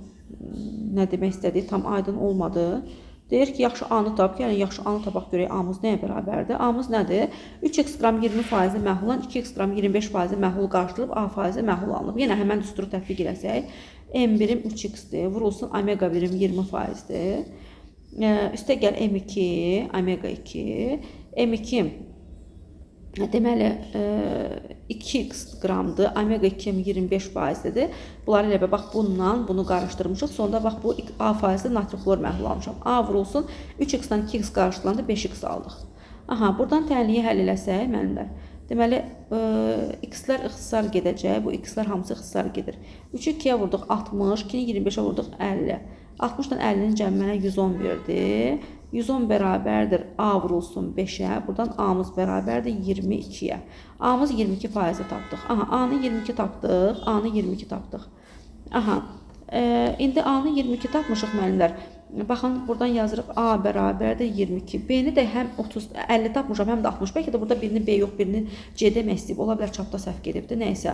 nə demək istədiyi tam aydın olmadı. Deyir ki, yaxşı A-nı tap, yəni yaxşı A-nı tapaq görək A-mız nəyə bərabərdir? A-mız nədir? 3x qram 20% məhlul, 2x qram 25% məhlul qarşılıb A faizi məhlul alınıb. Yenə həmən düsturu tətbiq eləsək, M1-im 3x-dir, vurulsun omega 1-im 20%-dir. Üstə gəl M2, omega 2, M2-im deməli 2x qramdır, omega 2-im 25%-dir. Bunları elə bax bununla bunu qarışdırmışıq. Sonda bax bu A faizli natri xlor məhlul almışam. A vurulsun 3x-dan 2x qarşılandı 5x aldıq. Aha, buradan tənliyi həll eləsək müəllimlər. Deməli x-lər ixtisar gedəcək. Bu x-lər hamısı ixtisar gedir. 3-ü 2-yə vurduq 60, 2-ni 25-ə vurduq 50. 60-dan 50-nin cəmi mənə 110 verdi. 110 bərabərdir A vurulsun 5-ə. Buradan A-mız bərabərdir 22-yə. A-mız 22% tapdıq. Aha, A-nı 22 tapdıq. A-nı 22 tapdıq. Aha. İndi A-nı 22 tapmışıq müəllimlər. Baxın, buradan yazırıq A bərabərdir 22. B-ni də həm 50 tapmışam, həm də 60. Bəlkə də burada birini B yox, birini C demək istəyib. Ola bilər çapda səhv gedibdir. Nəysə.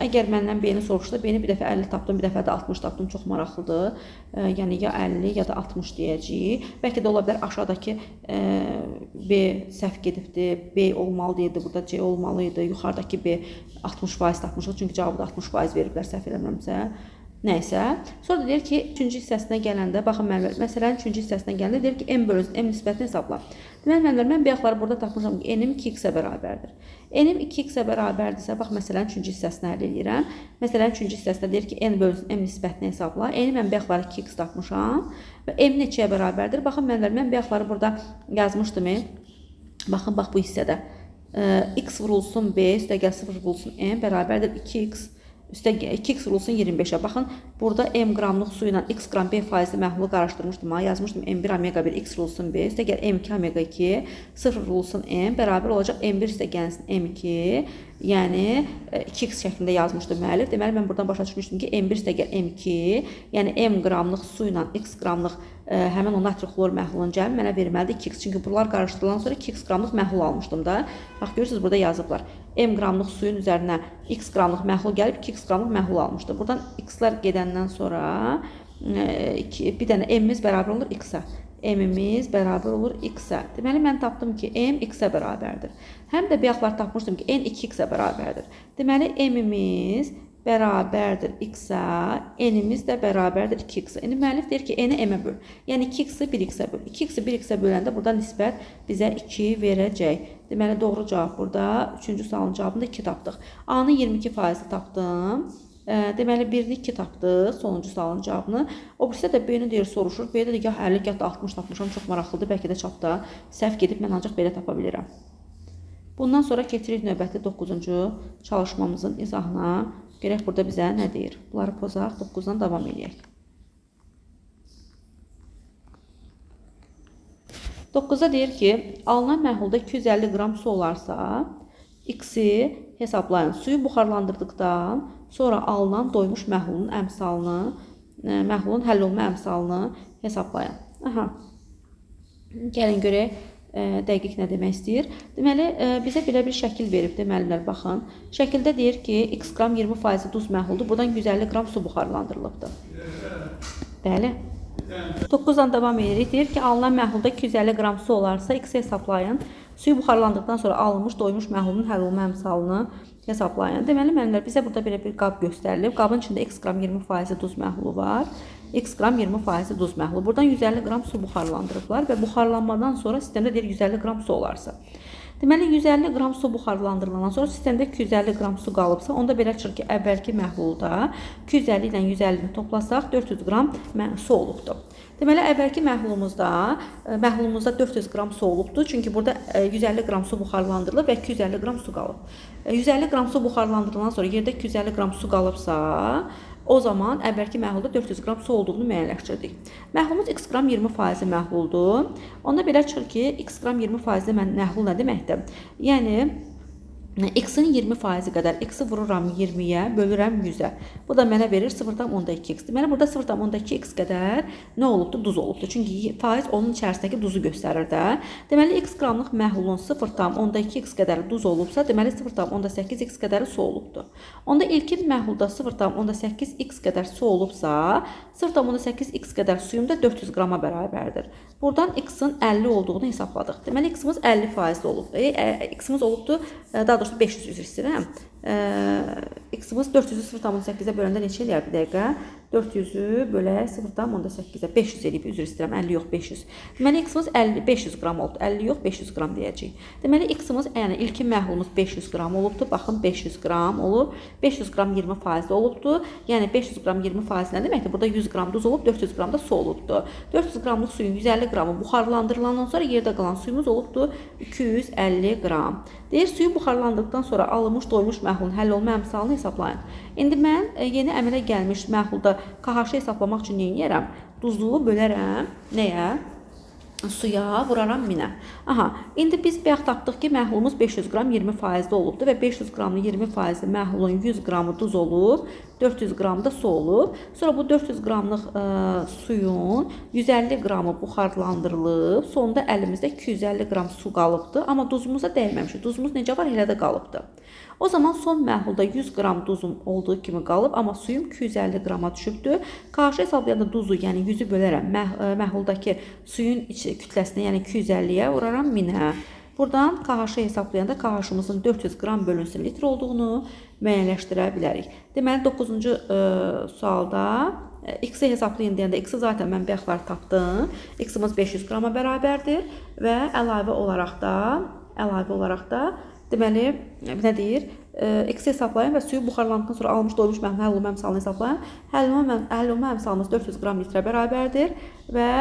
Əgər məndən B-ni soruşsa, B-ni bir dəfə 50 tapdım, bir dəfə də 60 tapdım. Çox maraqlıdır. Yəni ya 50 ya da 60 deyəcəyik. Bəlkə də ola bilər aşağıdakı B səhv gedibdir. B olmalıydı, burada C olmalıydı. Yuxarıdakı B 60% tapmışıq. Çünki cavabı da 60% veriblər səhv eləmirəmsə. Nəysə, sonra deyir ki, 3-cü hissəsinə gələndə, baxın müəllimlər, məsələnin 3-cü hissəsinə gələndə deyir ki, m bölünsün, m nisbətini hesabla. Deməli, müəllimlər, mən bayaqları burada tapmışam ki, n-im 2x-ə bərabərdir. N-im 2x-ə bərabərdirsə, bax, məsələnin 3-cü hissəsini həll edirəm. Məsələnin 3-cü hissəsində deyir ki, n bölünsün, m nisbətini hesabla. N-i mən bayaqları 2x tapmışam və m neçəyə bərabərdir? Baxın, müəllimlər, mən bayaqları burada yazmışdım. Baxın, bax, bu hissədə. X vurulsun b, üstəgəl 0 vurulsun m bərabərdir 2x. Üstə 2x vurulsun 25-ə. Baxın, burada m qramlıq su ilə x qram B faizli məhlulu qarışdırmışdım. Yazmışdım m1 omega 1 x vurulsun B. Üstə gəl m2 omega 2 0 vurulsun m bərabər olacaq m1 üstə gəlsin m2. Yəni 2x şəklində yazmışdım müəllif. Deməli, mən buradan başa düşmüşdüm ki, m1 üstə gəl m2. Yəni m qramlıq su ilə x qramlıq həmin o natri xlor məhlulun cəmi mənə verməlidir 2x. Çünki bunlar qarışdırılan sonra 2x qramlıq məhlul almışdım da. Bax, görürsünüz, burada yazıblar. M qramlıq suyun üzərinə x qramlıq məhlul gəlib 2x qramlıq məhlul almışdı. Buradan x-lər gedəndən sonra bir dənə m-imiz bərabər olur x-ə. M-imiz bərabər olur x-ə. Deməli, mən tapdım ki, m x-ə bərabərdir. Həm də bayaqlar tapmışdım ki, n 2x-ə bərabərdir. Deməli, m-imiz bərabərdir x-ə, n-imiz də bərabərdir 2x-ə. İndi müəllif deyir ki, n-i m-ə böl. Yəni 2x-i 1x-ə böl. 2x-i 1x-ə böləndə burada nisbət bizə 2 verəcək. Deməli, doğru cavab burada 3-cü sualın cavabında 2 tapdıq. A-nı 22% tapdım. Deməli, 1-ni 2 tapdıq, sonuncu sualın cavabını. O birisi də B-ni deyir, soruşur. B-də də ya 50, ya da 60 tapmışam, çox maraqlıdır. Bəlkə də çapda səhv gedib, mən ancaq belə tapa bilirəm. Bundan sonra keçirik növbəti 9-cu çalışmamızın izahına. Görək burada bizə nə deyir? Bunları pozaq, 9-dan davam edək. 9-da deyir ki, alınan məhlulda 250 qram su olarsa, x-i hesablayın. Suyu buxarlandırdıqdan sonra alınan doymuş məhlulun əmsalını, məhlulun həll olma əmsalını hesablayın. Aha. Gəlin görək dəqiq nə demək istəyir. Deməli, bizə belə bir şəkil veribdir, müəllimlər, baxın. Şəkildə deyir ki, x qram 20% duz məhluldur. Buradan 150 qram su buxarlandırılıbdır. Bəli. 9-dan davam edirik. Deyir ki, alınan məhlulda 250 qram su olarsa, x hesablayın. Suyu buxarlandıqdan sonra alınmış, doymuş məhlulun həll olma əmsalını hesablayın. Deməli, müəllimlər, bizə burada belə bir qab göstərilib. Qabın içində x qram 20% duz məhlulu var. X qram 20% duz məhlulu. Buradan 150 qram su buxarlandırıblar və buxarlanmadan sonra sistemdə deyir 150 qram su olarsa. Deməli, 150 qram su buxarlandırılandan sonra sistemdə 250 qram su qalıbsa, onda belə çıxır ki, əvvəlki məhlulda 250 ilə 150-ni toplasaq 400 qram su olubdur. Deməli, əvvəlki məhlulumuzda 400 qram su olubdur. Çünki burada 150 qram su buxarlandırılıb və 250 qram su qalıb. 150 qram su buxarlandırılandan sonra yerdə 250 qram su qalıbsa, o zaman əvvəlki məhlulda 400 qram su olduğunu müəyyənləşdirdik. Məhlulumuz x qram 20% məhluldur. Onda belə çıxır ki, x qram 20% məhlul nə deməkdir? Yəni, x-in 20% qədər, x-i vururam 20-yə, bölürəm 100-ə. Bu da mənə verir 0,2x. Deməli, burada 0,2x qədər nə olubdur? Duz olubdur. Çünki faiz onun içərisindəki duzu göstərir də. Deməli, x qramlıq məhlulun 0,2x qədər duz olubsa, deməli 0,8x qədər su olubdur. Onda ilkin məhlulda 0,8x qədər su olubsa, 0,8x qədər suyum da 400 qrama bərabərdir. Buradan x-in 50 olduğunu hesabladıq. Deməli, x-imiz 50% olub. X-imiz olubdur, daha doğrusu 500 üzr istəyirəm. X-imiz 400-ü 0,8-ə böləndə neçə eləyər bir dəqiqə? 400-ü bölə 0,8-ə 500 eləyib, üzr istəyirəm, 50 yox 500. Deməli, x-imiz 500 qram olubdur, 50 yox 500 qram deyəcəyik. Deməli, x-imiz, yəni ilkin məhlulumuz 500 qram olubdur, baxın 500 qram olub, 500 qram 20% olubdur, yəni 500 qram 20% nə deməkdir? Burada 100 qram duz olub, 400 qram da su olubdur. 400 qramlıq suyun 150 qramı buxarlandırılandan sonra yerdə qalan suyumuz olubdur 250 qram. Deyir, suyu buxarlandıqdan sonra alınmış, doymuş məhlulun həll olma əmsalını hesablayın. İndi mən yeni əmələ gəlmiş məhlulda KH-ı hesablamaq üçün nə edərəm? Duzluğu bölərəm nəyə? suya vuraram 1000-ə. Aha, indi biz bayaq tapdıq ki, məhlulumuz 500 qram 20%-də olubdu və 500 qramlı 20%-li məhlulun 100 qramı duz olub, 400 qram da su olub. Sonra bu 400 qramlıq suyun 150 qramı buxarlandırılıb, sonunda əlimizdə 250 qram su qalıbdı, amma duzumuza dəyməmişdi. Duzumuz necə var, elə də qalıbdı. O zaman son məhulda 100 qram duzum olduğu kimi qalıb, amma suyum 250 qrama düşübdür. Qarşı hesablayanda duzu, yəni 100-ü bölərəm məhuldakı suyun kütləsini, yəni 250-yə vuraram 1000-ə. Buradan KH hesablayanda KH-ımızın 400 qram bölünsün litr olduğunu müəyyənləşdirə bilərik. Deməli 9-cu sualda X-i hesablayın deyəndə X-i zaten mən bayaqlar tapdım. X-imiz 500 qrama bərabərdir və əlavə olaraq da deməli, nə deyir? X-i hesablayın və suyu buxarlandıqdan sonra almış doymuş həllumə əmsalını hesablayın. Həllumə əmsalımız 400 qram litrə bərabərdir və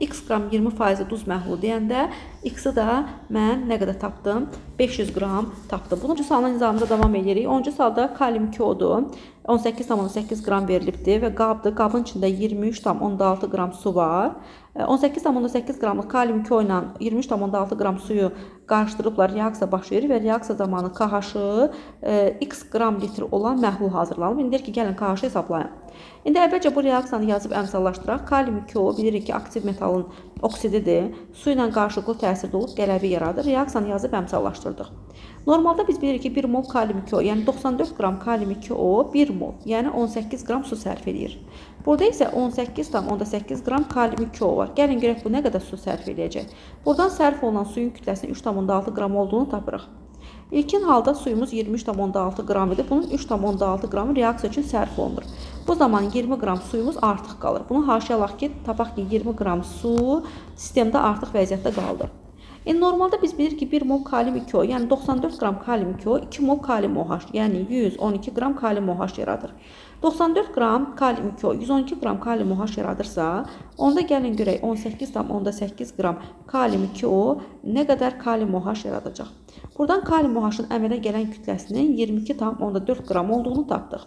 X qram 20% duz məhlulu deyəndə X-i da mən nə qədər tapdım? 500 qram tapdım. Bunun sualın nizamında davam edirik. 10-cu sualda kalium kiodu 18,8 qram verilibdir və qabdır. Qabın içində 23,6 qram su var. 18,8 qramlıq kalium kio ilə 23,6 qram suyu qarışdırıblar, reaksiya baş verir və reaksiya zamanı KH-ı X qram litr olan məhlul hazırlanıb. İndi deyir ki, gəlin KH hesablayın. İndi əvvəlcə bu reaksiyanı yazıb əmsallaşdıraq. Kalium kio bilirik ki, aktiv metalın oksididir. Su ilə qarşılıqlı təsirdə olub qələvi yaradır. Reaksiyanı yazıb əmsallaşdırdıq. Normalda biz bilirik ki, 1 mol kalium kio, yəni 94 qram kalium kio 1 mol, yəni 18 qram su sərf edir. Burada isə 18,8 qram kalium kio var. Gəlin görək bu nə qədər su sərf edəcək. Buradan sərf olunan suyun kütləsinin 3,6 qram olduğunu tapırıq. İlkin halda suyumuz 23,6 qram idi. Bunun 3,6 qramı reaksiya üçün sərf olunur. Bu zaman 20 qram suyumuz artıq qalır. Bunu haşiyə alaq ki, tapaq ki 20 qram su sistemdə artıq vəziyyətdə qaldı. Normalda biz bilirik ki 1 mol kalium kio, yəni 94 qram kalium kio 2 mol kalium OH, yəni 112 qram kalium OH yaradır. 94 qram kalium kio 112 qram kalium OH yaradırsa, onda gəlin görək 18,8 qram kalium kio nə qədər kalium OH yaradacaq. Buradan kalium OH-ın əmələ gələn kütləsinin 22,4 qram olduğunu tapdıq.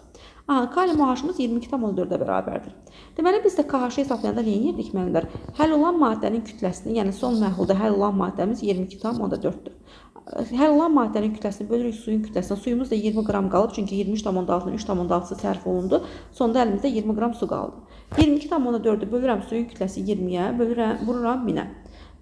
Kalium OH-ımız 22,4-ə bərabərdir. Deməli, biz də KH hesablayanda nə edirdik müəllimlər? Həll olan maddənin kütləsini, yəni son məhulda həll olan maddəmiz 22,4-dür. Həll olan maddənin kütləsini bölürük suyun kütləsinə. Suyumuz da 20 qram qalıb, çünki 23,6-nın 3,6-sı sərf olundu. Sonda əlimizdə 20 qram su qaldı. 22,4-ü bölürəm suyun kütləsi 20-yə, vururam 1000-ə.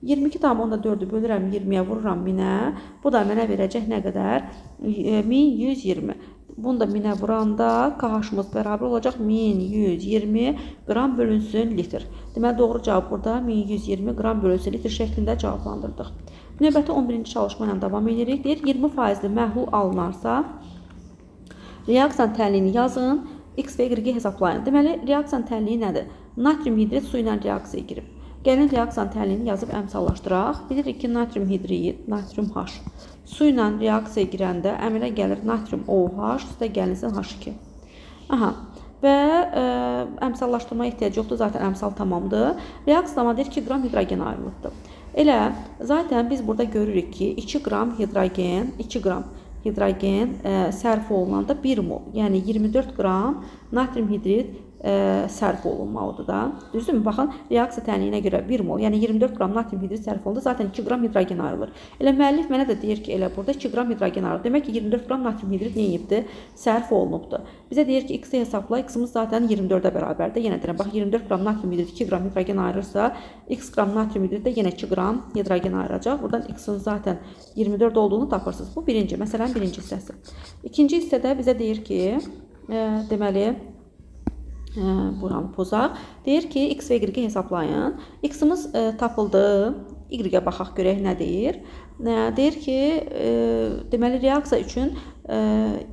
22,4-ü bölürəm 20-yə, vururam 1000-ə. Bu da mənə verəcək nə qədər? 1120. Bunu da 1000-ə vuranda KH-ımız bərabər olacaq 1120 qram bölünsün litr. Deməli, doğru cavab burada 1120 qram bölünsün litr şəklində cavablandırdıq. Növbəti 11-ci çalışma ilə davam edirik. Deyir, 20%li məhlul alınarsa, reaksiyanın tənliyini yazın, X və Y hesablayın. Deməli, reaksiyanın tənliyi nədir? Natrium hidrit su ilə reaksiyaya girib. Gəlin reaksiyanın tənliyini yazıb əmsallaşdıraq. Bilirik ki, natrium hidrit, natrium H. Su ilə reaksiyaya girəndə əmələ gəlir natrium OH, üstə gəlinsin H2. Və əmsallaşdırma ehtiyacı yoxdur, zaten əmsal tamamdır. Reaksiyama deyir 2 qram hidrogen ayrılıbdır. Elə, zaten biz burada görürük ki, 2 qram hidrogen sərf olunanda 1 mol, yəni 24 qram natrium hidrit sərf olunmalıdır da. Düzdürmü? Baxın, reaksiya tənliyinə görə 1 mol, yəni 24 qram natrium hidrit sərf olundu, zaten 2 qram hidrogen ayrılır. Elə müəllif mənə də deyir ki, elə burada 2 qram hidrogen ayrılır. Demək ki, 24 qram natrium hidrit nə edibdir? Sərf olunubdur. Bizə deyir ki, X-i hesabla, X-imiz zaten 24-ə bərabərdir. Yenə deyirəm, bax, 24 qram natrium hidrit 2 qram hidrogen ayırırsa, X qram natrium hidrit də yenə 2 qram hidrogen ayıracaq. Buradan X-in zaten 24 olduğunu tapırsınız. Bu birinci, məsələn, birinci hissəsi. İkinci hissədə bizə deyir ki, deməli, buranı pozaq. Deyir ki, X və Y hesablayın. X-imiz tapıldı. Y-ə baxaq görək nə deyir. Deyir ki, deməli, reaksiya üçün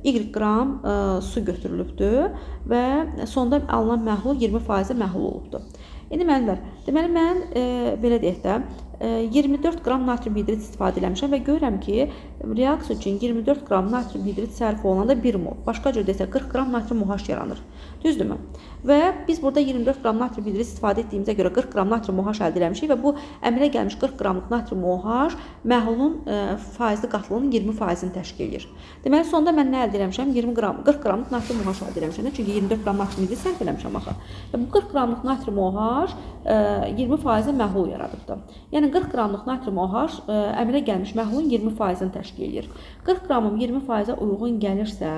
Y qram su götürülübdür və sonda alınan məhlul 20% məhlul olubdur. İndi müəllimlər, deməli, mən belə deyək də, 24 qram natrium hidrit istifadə etmişəm və görürəm ki, reaksiya üçün 24 qram natrium hidrit sərf olunanda 1 mol. Başqa cür desə 40 qram natrium OH yaranır. Düzdürmü? Və biz burada 24 qram natrium hidrit istifadə etdiyimizə görə 40 qram natrium OH əldə etmişik və bu əmələ gəlmiş 40 qramlıq natrium OH məhlulun faizli qatılığının 20%-ni təşkil edir. Deməli, sonda mən nə əldə etmişəm? 40 qramlıq natrium OH əldə etmişəm. Çünki 24 qram natrium hidrit sərf etmişəm axı. Və bu 40 qramlıq natrium OH 20% məhlul yaradıbdır. Yəni 40 qramlıq natrium OH əmələ gəlmiş məhlulun 20%-ni təşkil edir. 40 qramım 20%-ə uyğun gəlirsə,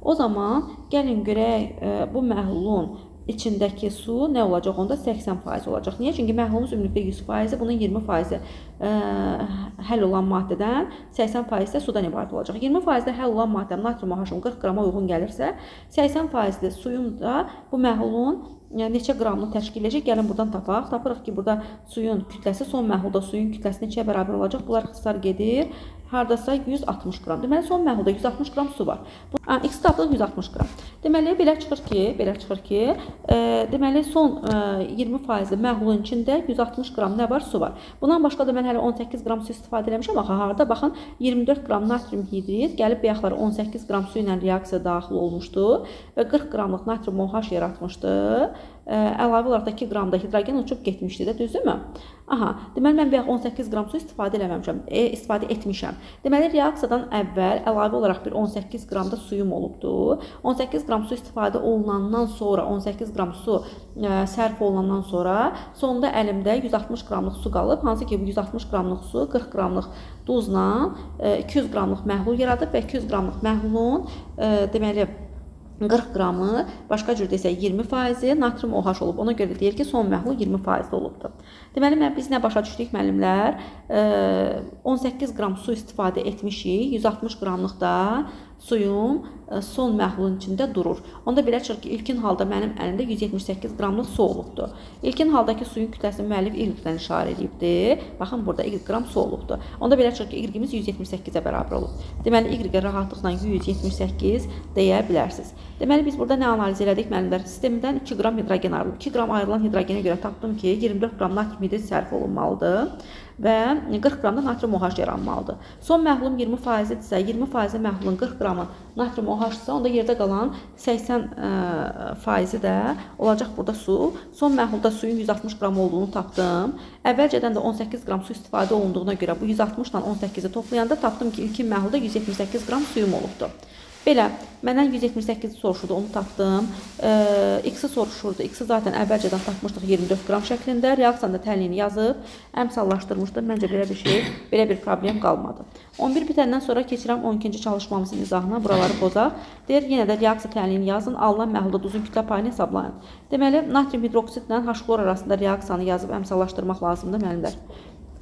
o zaman gəlin görək bu məhlulun içindəki su nə olacaq? Onda 80% olacaq. Niyə? Çünki məhlulumuz ümumilikdə 100%, bunun 20% həll olan maddədən 80% də sudan ibarət olacaq. 20% həll olan maddəm natrium OH-ın 40 qrama uyğun gəlirsə, 80% suyun da bu məhlulun neçə qramını təşkil edəcək? Gəlin buradan tapaq. Tapırıq ki, burada suyun kütləsi son məhlulda suyun kütləsi neçəyə bərabər olacaq? Bunlar ixtisar gedir. Hardasa 160 qram. Deməli, son məhlulda 160 qram su var. X tapdıq 160 qram. Deməli, belə çıxır ki, deməli, son 20% məhlulun içində 160 qram nə var? Su var. Bundan başqa da mən hələ 18 qram su istifadə etmişəm. Axı, harada? Baxın, 24 qram natrium hidrit gəlib bayaqları 18 qram su ilə reaksiya daxil olmuşdu və 40 qramlıq natrium OH yaratmışdı. Əlavə olaraq da 2 qram da hidrogen uçub getmişdi də, düzdürmü? Aha, deməli mən bayaq 18 qram su istifadə etmişəm. Deməli reaksiyadan əvvəl əlavə olaraq bir 18 qram da suyum olubdu. 18 qram su istifadə olunandan sonra, 18 qram su sərf olunandan sonra sonda əlimdə 160 qramlıq su qalıb. Hansı ki bu 160 qramlıq su 40 qramlıq duzla 200 qramlıq məhlul yaradıb və 200 qramlıq məhlulun deməli 40 qramı, başqa cür desə 20% natrium OH olub. Ona görə deyir ki, son məhlul 20% olubdur. Deməli, biz nə başa düşdük müəllimlər? 18 qram su istifadə etmişik, 160 qramlıq da suyum son məhlulun içində durur. Onda belə çıxır ki, ilkin halda mənim əlimdə 178 qramlıq su olubdur. İlkin haldakı suyun kütləsini müəllif Y-dən işarə edibdir. Baxın, burada Y qram su olubdur. Onda belə çıxır ki, Y-imiz 178-ə bərabər olub. Deməli, Y-ə rahatlıqla 178 deyə bilərsiniz. Deməli, biz burada nə analiz elədik müəllimlər? Sistemdən 2 qram hidrogen ayrılıb. 2 qram ayrılan hidrogenə görə tapdım ki, 24 qram natrium hidrit sərf olunmalıdır və 40 qram da natrium OH yaranmalıdır. Son məhlulum 20%-dirsə, 20% məhlulun 40 qramı natrium OH-dırsa, onda yerdə qalan 80%-i də olacaq burada su. Son məhlulda suyun 160 qram olduğunu tapdım. Əvvəlcədən də 18 qram su istifadə olunduğuna görə bu 160 ilə 18-i toplayanda tapdım ki, ilkin məhlulda 178 qram suyum olubdur. Belə, məndən 178 soruşurdu, onu tapdım. X-i soruşurdu. X-i zaten əvvəlcədən tapmışdıq 24 qram şəklində. Reaksiyanda tənliyini yazıb, əmsallaşdırmışdı. Məncə belə bir problem qalmadı. 11 bitəndən sonra keçirəm 12-ci çalışmamızın izahına. Buraları pozaq. Deyir, yenə də reaksiya tənliyini yazın. Alınan məhlulda duzun kütlə payını hesablayın. Deməli, natrium hidroksidlə H-klor arasında reaksiyanı yazıb əmsallaşdırmaq lazımdır müəllimlər.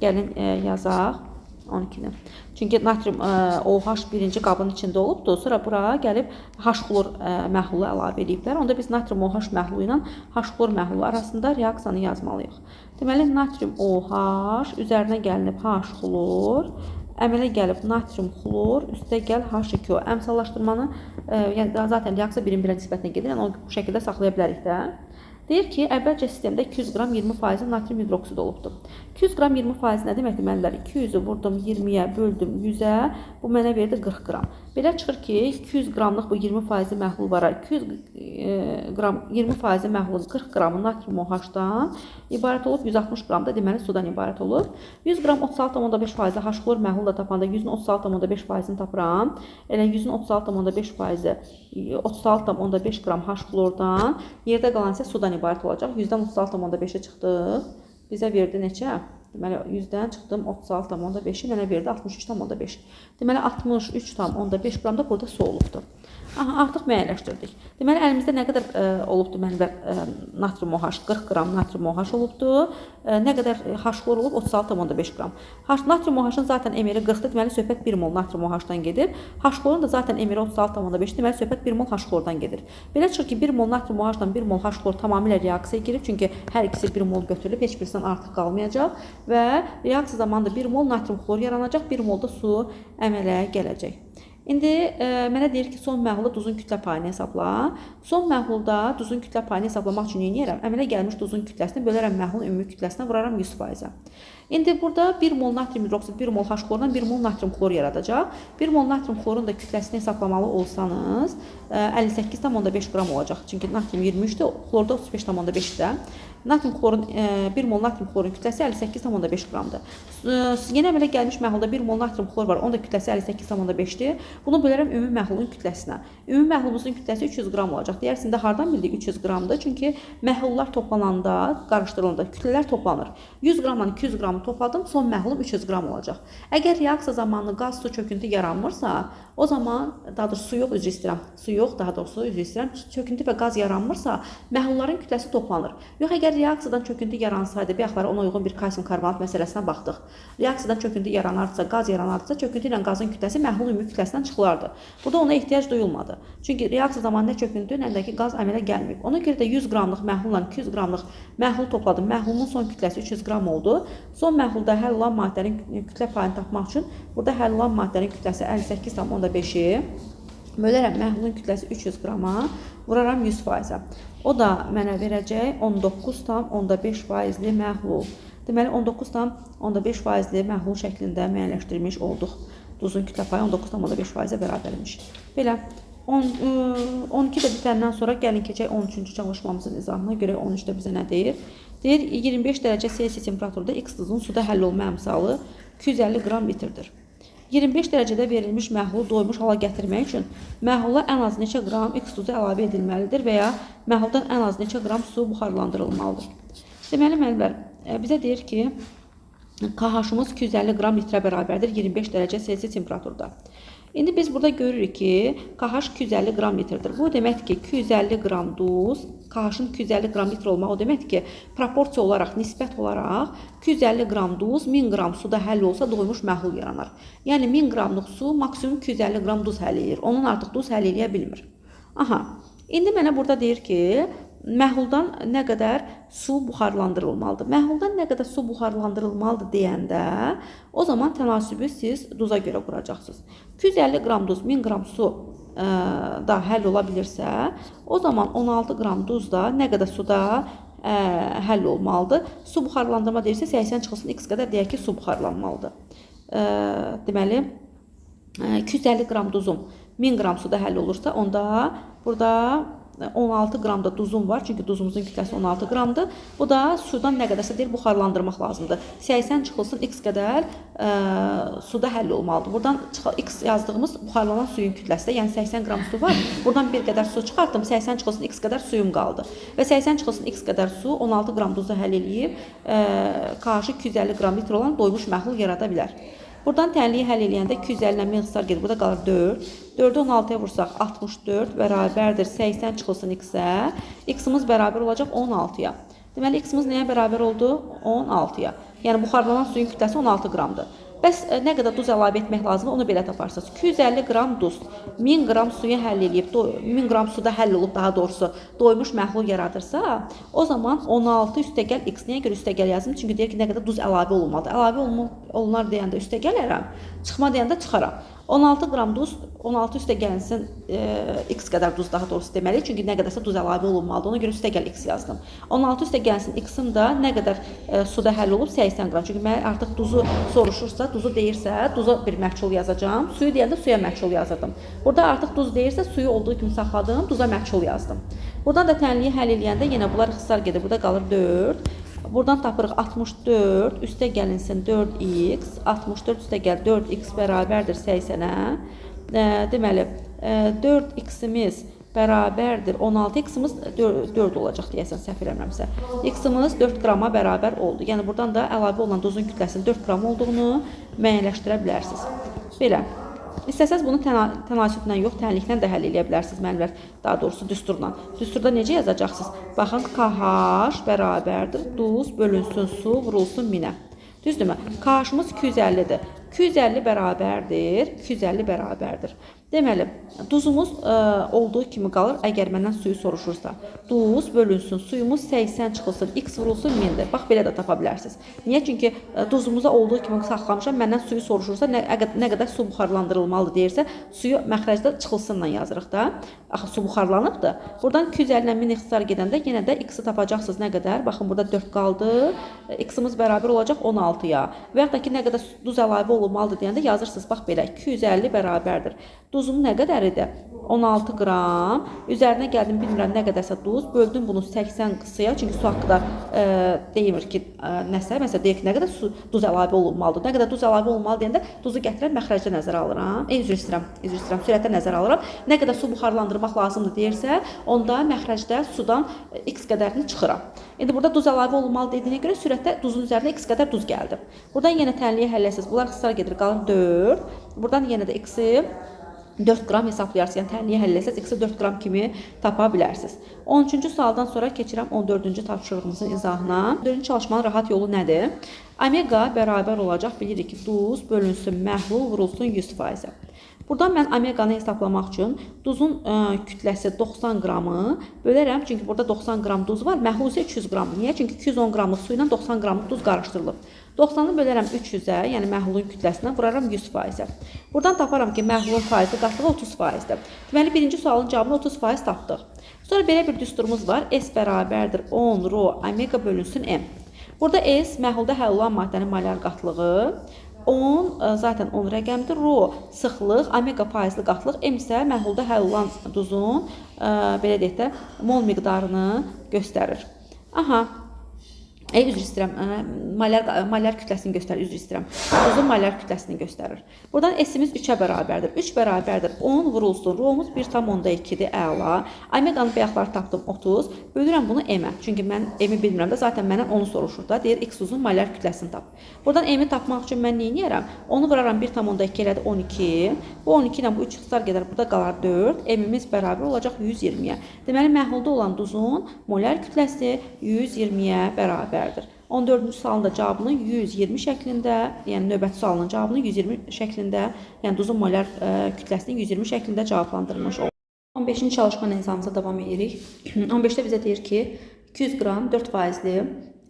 Gəlin yazaq. 12-ni. Çünki natrium OH birinci qabın içində olubdur. Sonra bura gəlib H-klor məhlulu əlavə ediblər. Onda biz natrium OH məhlulu ilə H-klor məhlulu arasında reaksiyanı yazmalıyıq. Deməli, natrium OH üzərinə gəlinib H-klor, əmələ gəlib natrium xlor, üstə gəl H2O. Əmsallaşdırmanı, yəni zaten reaksiya birin-birə nisbətinə gedir. Yəni onu bu şəkildə saxlaya bilərik də. Deyir ki, əvvəlcə sistemdə 200 qram 20% natrium hidroksid olubdur. 200 qram 20% nə deməkdir müəllimlər? 200-ü vurdum 20-yə, böldüm 100-ə, bu mənə verdi 40 qram. Belə çıxır ki, 200 qramlıq bu 20% məhlul var. 200 qram 20% məhlulun 40 qramı natrium OH-dan ibarət olub, 160 qram da deməli sudan ibarət olub. 100 qram 36,5% H-klor məhlul da tapanda 100-ün 36,5%-ni tapıram. Elə 100-ün 36,5%-i 36,5 qram H-klordan yerdə qalan isə sudan ibarət olacaq. 100-dən 36,5-ə çıxdıq. Bizə verdi neçə? Deməli, 100-dən çıxdım 36,5-i mənə verdi 63,5. Deməli, 63,5 qram da burada su olubdur. Artıq müəyyənləşdirdik. Deməli, əlimizdə nə qədər olubdur mənimdə natrium OH? 40 qram natrium OH olubdur. Nə qədər H-klor olub? 36,5 qram. Natrium OH-ın zaten emeri 40-dır. Deməli, söhbət 1 mol natrium OH-dan gedir. H-klorun da zaten emeri 36,5-dir. Deməli, söhbət 1 mol H-klordan gedir. Belə çıxır ki, 1 mol natrium OH-dan 1 mol H-klor tamamilə reaksiyaya girib. Çünki hər ikisi 1 mol götürülüb, heç birisindən artıq qalmayacaq. Və reaksiya zamanında 1 mol natrium xlor yaranacaq, 1 mol da su əmələ gələcək. İndi mənə deyir ki, son məhlulda duzun kütlə payını hesabla. Son məhlulda duzun kütlə payını hesablamaq üçün nə edirəm? Əmələ gəlmiş duzun kütləsini bölərəm məhlulun ümumi kütləsinə, vuraram 100%. İndi burada 1 mol natrium hidroksid 1 mol H-klordan 1 mol natrium klor yaradacaq. 1 mol natrium klorun da kütləsini hesablamalı olsanız 58,5 qram olacaq. Çünki natrium 23-dür, klorda 35,5-dir. Natrium klorun 1 mol natrium klorun kütləsi 58,5 qramdır. Yenə əmələ gəlmiş məhlulda 1 mol natrium klor var. Onun da kütləsi 58,5-dir. Bunu bölərəm ümumi məhlulun kütləsinə. Ümumi məhlulumuzun kütləsi 300 qram olacaq. Deyərsiniz də hardan bildik 300 qramdır? Çünki məhlullar toplananda, qarışdırılanda kütlələr toplanır. 100 qramdan 200 qramı topladım, son məhlulum 300 qram olacaq. Əgər reaksiya zamanı qaz su çöküntü yaranmırsa, o zaman daha doğrusu su yox, üzr istəyirəm. Su yox, daha doğrusu üzr istəyirəm. Çöküntü və qaz yaranmırsa, məhlulların kütləsi toplanır. Yox, əgər reaksiyadan çöküntü yaransaydı, bayaqlar ona uyğun bir kalsium karbonat məsələsinə baxdıq. Reaksiyadan çöküntü yaranarsa, qaz yaranarsa, çöküntü ilə qazın kütləsi məhlulun ümumi kütləsindən çıxılardı. Burada ona ehtiyac duyulmadı. Çünki reaksiya zamanı nə çöküntü, nə də ki qaz əmələ gəlməyib. Ona görə də 100 qramlıq məhulla 200 qramlıq məhlul topladım. Məhlulun son kütləsi 300 qram oldu. Son məhlulda həll olunan maddənin kütlə payını tapmaq üçün burada həll olunan maddənin kütləsi 58,5-i bölərəm məhlulun kütləsi 300 qrama, vuraram 100%. O da mənə verəcək 19,5%li məhlul. Deməli 19,5%li məhlul şəklində müəyyənləşdirmiş olduq. Duzun kütlə payı 19,5%-ə bərabərmiş. Belə 12 də bitəndən sonra gəlin keçək 13-cü çalışmamızın izahına görə 13-də bizə nə deyir? Deyir 25 dərəcə Selsi temperaturda X duzun suda həll olma əmsalı 250 qram litrdir. 25 dərəcədə verilmiş məhlulu doymuş hala gətirmək üçün məhlula ən az neçə qram X duzu əlavə edilməlidir və ya məhluldan ən az neçə qram su buxarlandırılmalıdır. Deməli, müəllimlər, bizə deyir ki, KH-ımız 250 qram litrə bərabərdir 25 dərəcə Selsi temperaturda. İndi biz burada görürük ki, KH 250 qram litrdir. Bu deməkdir ki, 250 qram duz, KH-ın 250 qram litr olmaq o deməkdir ki, proporsiya olaraq, nisbət olaraq 250 qram duz 1000 qram suda həll olsa doymuş məhlul yaranar. Yəni 1000 qramlıq su maksimum 250 qram duz həll edir. Ondan artıq duz həll eləyə bilmir. Aha, indi mənə burada deyir ki, məhluldan nə qədər su buxarlandırılmalıdır. Məhluldan nə qədər su buxarlandırılmalıdır deyəndə, o zaman tənasibi siz duza görə quracaqsınız. 250 qram duz 1000 qram su da həll ola bilirsə, o zaman 16 qram duz da nə qədər suda həll olmalıdır. Su buxarlandırma deyirsə 80 çıxılsın x qədər deyək ki, su buxarlanmalıdır. Deməli, 250 qram duzum 1000 qram suda həll olursa, onda burada 16 qram da duzum var. Çünki duzumuzun kütləsi 16 qramdır. Bu da sudan nə qədərsə deyir buxarlandırmaq lazımdır. 80 çıxılsın x qədər suda həll olmalıdır. Buradan x yazdığımız buxarlanan suyun kütləsi, yəni 80 qram su var. Buradan bir qədər su çıxartdım. 80 çıxılsın x qədər suyum qaldı. Və 80 çıxılsın x qədər su 16 qram duzda həll eləyib karşı 250 qram litr olan doymuş məhlul yarada bilər. Buradan tənliyi həll eləyəndə 250-dən 1000 ixtisar gedir. Burada qalır 4. 4-ü 16-ya vursaq 64 bərabərdir 80 çıxılsın x-ə. X-imiz bərabər olacaq 16-ya. Deməli, x-imiz nəyə bərabər oldu? 16-ya. Yəni, buxarlanan suyun kütləsi 16 qramdır. Bəs nə qədər duz əlavə etmək lazımdır, onu belə taparsınız. 250 qram duz 1000 qram suya həll eləyib, 1000 qram suda həll olub daha doğrusu doymuş məhlul yaradırsa, o zaman 16 üstəgəl x. Nəyə görə üstəgəl yazım? Çünki deyir ki, nə qədər duz əlavə olunmalıdır. Əlavə olunar deyəndə üstəgəl ərəm, çıxma deyəndə çıxaram. 16 qram duz, 16 üstə gəlinsin x qədər duz daha doğrusu deməli. Çünki nə qədərsə duz əlavə olunmalıdır. Ona görə üstə gəl x yazdım. 16 üstə gəlinsin x-im da nə qədər suda həll olub 80 qram. Çünki mən artıq duzu soruşursa, duzu deyirsə, duza bir məchul yazacağım. Suyu deyəndə suya məchul yazdım. Burada artıq duz deyirsə, suyu olduğu kimi saxladım, duza məchul yazdım. Buradan da tənliyi həll eləyəndə yenə bunlar ixtisar gedir. Burada qalır 4. Buradan tapırıq 64, üstə gəlinsin 4x, 64 üstə gəl 4x bərabərdir 80-ə. Deməli, 4x-imiz bərabərdir 16, x-imiz 4 olacaq deyəsən, səhv eləmirəmsə. X-imiz 4 qrama bərabər oldu. Yəni, buradan da əlavə olunan duzun kütləsinin 4 qram olduğunu müəyyənləşdirə bilərsiniz. Belə. İstəsəz bunu tənasüblə yox, tənliklə də həll edə bilərsiniz müəllimlər, daha doğrusu düsturla. Düsturda necə yazacaqsınız? Baxın, KH bərabərdir, duz bölünsün su, vurulsun 1000-ə. Düzdürmü? KH-ımız 250-dir. 250 bərabərdir, 250 bərabərdir. Deməli, duzumuz olduğu kimi qalır. Əgər məndən suyu soruşursa, duz bölünsün, suyumuz 80 çıxılsın, x vurulsun 1000-dir. Bax, belə də tapa bilərsiniz. Niyə? Çünki duzumuza olduğu kimi saxlamışam. Məndən suyu soruşursa, nə qədər su buxarlandırılmalıdır deyirsə, suyu məxrəcdə çıxılsınla yazırıq da. Axı, su buxarlanıbdır. Buradan 250-dən 1000 ixtisar gedəndə yenə də x-i tapacaqsınız nə qədər? Baxın, burada 4 qaldı. X-imiz bərabər olacaq 16-ya. Və yaxud da ki, nə qədər duz əlavə olunmalıdır deyəndə yazırsınız. Bax, belə 250 bərabərdir. Duzun nə qədər idi? 16 qram. Üzərinə gəldim, bilmirəm nə qədərsə duz. Böldüm bunu 80 qısıya. Çünki su haqqında demir ki, nəsə. Məsələn, deyək ki, nə qədər duz əlavə olunmalıdır. Nə qədər duz əlavə olunmalı deyəndə duzu gətirən məxrəcdə nəzərə alıram. Üzr istəyirəm, sürətdə nəzərə alıram. Nə qədər su buxarlandırmaq lazımdır deyirsə, onda məxrəcdə sudan x qədərini çıxıram. İndi burada duz əlavə olunmalı dediyinə görə sürətdə duzun üzərinə x qədər duz gəldi. Buradan yenə tənliyə həlləsiz. Bunlar ixtisara gedir, qalır 4. Buradan yenə də x-i 4 qram hesaplayarsınız. Yəni tənliyə həll etsəz x-i 4 qram kimi tapa bilərsiniz. 13-cü sualdan sonra keçirəm 14-cü tapşırığımızın izahına. 14-cü çalışmanın rahat yolu nədir? Omega bərabər olacaq, bilirik ki, duz bölünsün, məhlul vurulsun 100%. Buradan mən omeganı hesablamaq üçün duzun kütləsi 90 qramı bölərəm. Çünki burada 90 qram duz var, məhlul isə 200 qram. Niyə? Çünki 210 qramlıq su ilə 90 qramlıq duz qarışdırılıb. 90-ı bölərəm 300-ə, yəni məhlulun kütləsindən vuraram 100%. Buradan taparam ki, məhlulun faizi qatlığı 30%-dir. Deməli, birinci sualın cavabını 30% tapdıq. Sonra belə bir düsturumuz var. S bərabərdir 10 rho omega bölünsün M. Burada S məhlulda həll olan maddənin molar qatlığı. 10 zaten 10 rəqəmdir. Rho sıxlıq, omega faizli qatlıq, M isə məhlulda həll olan duzun belə deyək də mol miqdarını göstərir. Aha. Üzr istəyirəm, molar kütləsini göstərir, üzr istəyirəm. Duzun molar kütləsini göstərir. Buradan S-imiz 3-ə bərabərdir. 3 bərabərdir 10 vurulsun. Rho-muz 1,2-dir, əla. Omeganın bayaqları tapdım 30. Bölürəm bunu M-ə. Çünki mən M-i bilmirəm də, zaten məndən onu soruşur da. Deyir, X duzun molar kütləsini tap. Buradan M-i tapmaq üçün mən neyniyərəm? Onu vuraram 1,2 elədi 12. Bu 12 ilə bu 3 ixtisar gedər, burada qalar 4. M-imiz bərabər olacaq 120-yə. Deməli, məhlulda olan duzun molar kütləsi 120-yə bərabər. 14-cü sualın da cavabını 120 şəklində, yəni növbəti sualının cavabını 120 şəklində, yəni duzun molar kütləsini 120 şəklində cavablandırılmış olur. 15-ci çalışma nizamımıza davam edirik. 15-də bizə deyir ki, 200 qram 4%li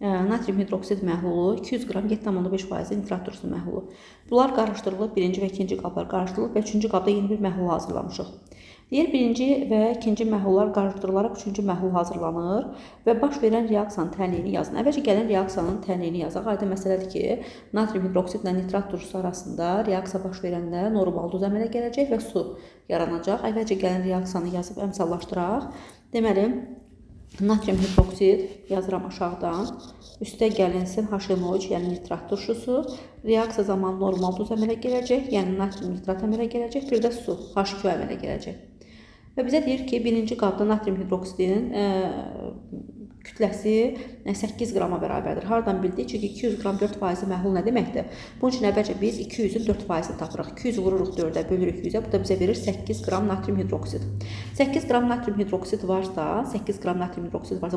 natrium hidroksid məhlulu, 200 qram 7,5% nitrat turşusu məhlulu. Bunlar qarışdırılıb, birinci və ikinci qablar qarışdırılıb və üçüncü qabda yeni bir məhlul hazırlamışıq. Deyir, birinci və ikinci məhlullar qarışdırılaraq üçüncü məhlul hazırlanır və baş verən reaksiyanın tənliyini yazın. Əvvəlcə gələn reaksiyanın tənliyini yazaq. Aydın məsələdir ki, natrium hidroksid ilə nitrat turşusu arasında reaksiya baş verəndə normal duz əmələ gələcək və su yaranacaq. Əvvəlcə gələn reaksiyanı yazıb əmsallaşdıraq. Deməli, natrium hidroksid yazıram aşağıdan. Üstə gəlinsin HNO3, yəni nitrat turşusu. Reaksiya zamanı normal duz əmələ gələcək, yəni natrium nitrat əmələ gələcək. Bir də su, H2 əmələ gələcək. Və bizə deyir ki, birinci qabda natrium hidroksidinin kütləsi 8 qrama bərabərdir. Hardan bildik? Çünki 200 qram 4% məhlul nə deməkdir? Bunun üçün əvvəlcə biz 200-ün 4%-ni tapırıq. 200 vururuq 4-ə, bölürük 100-ə. Bu da bizə verir 8 qram natrium hidroksid. 8 qram natrium hidroksid varsa,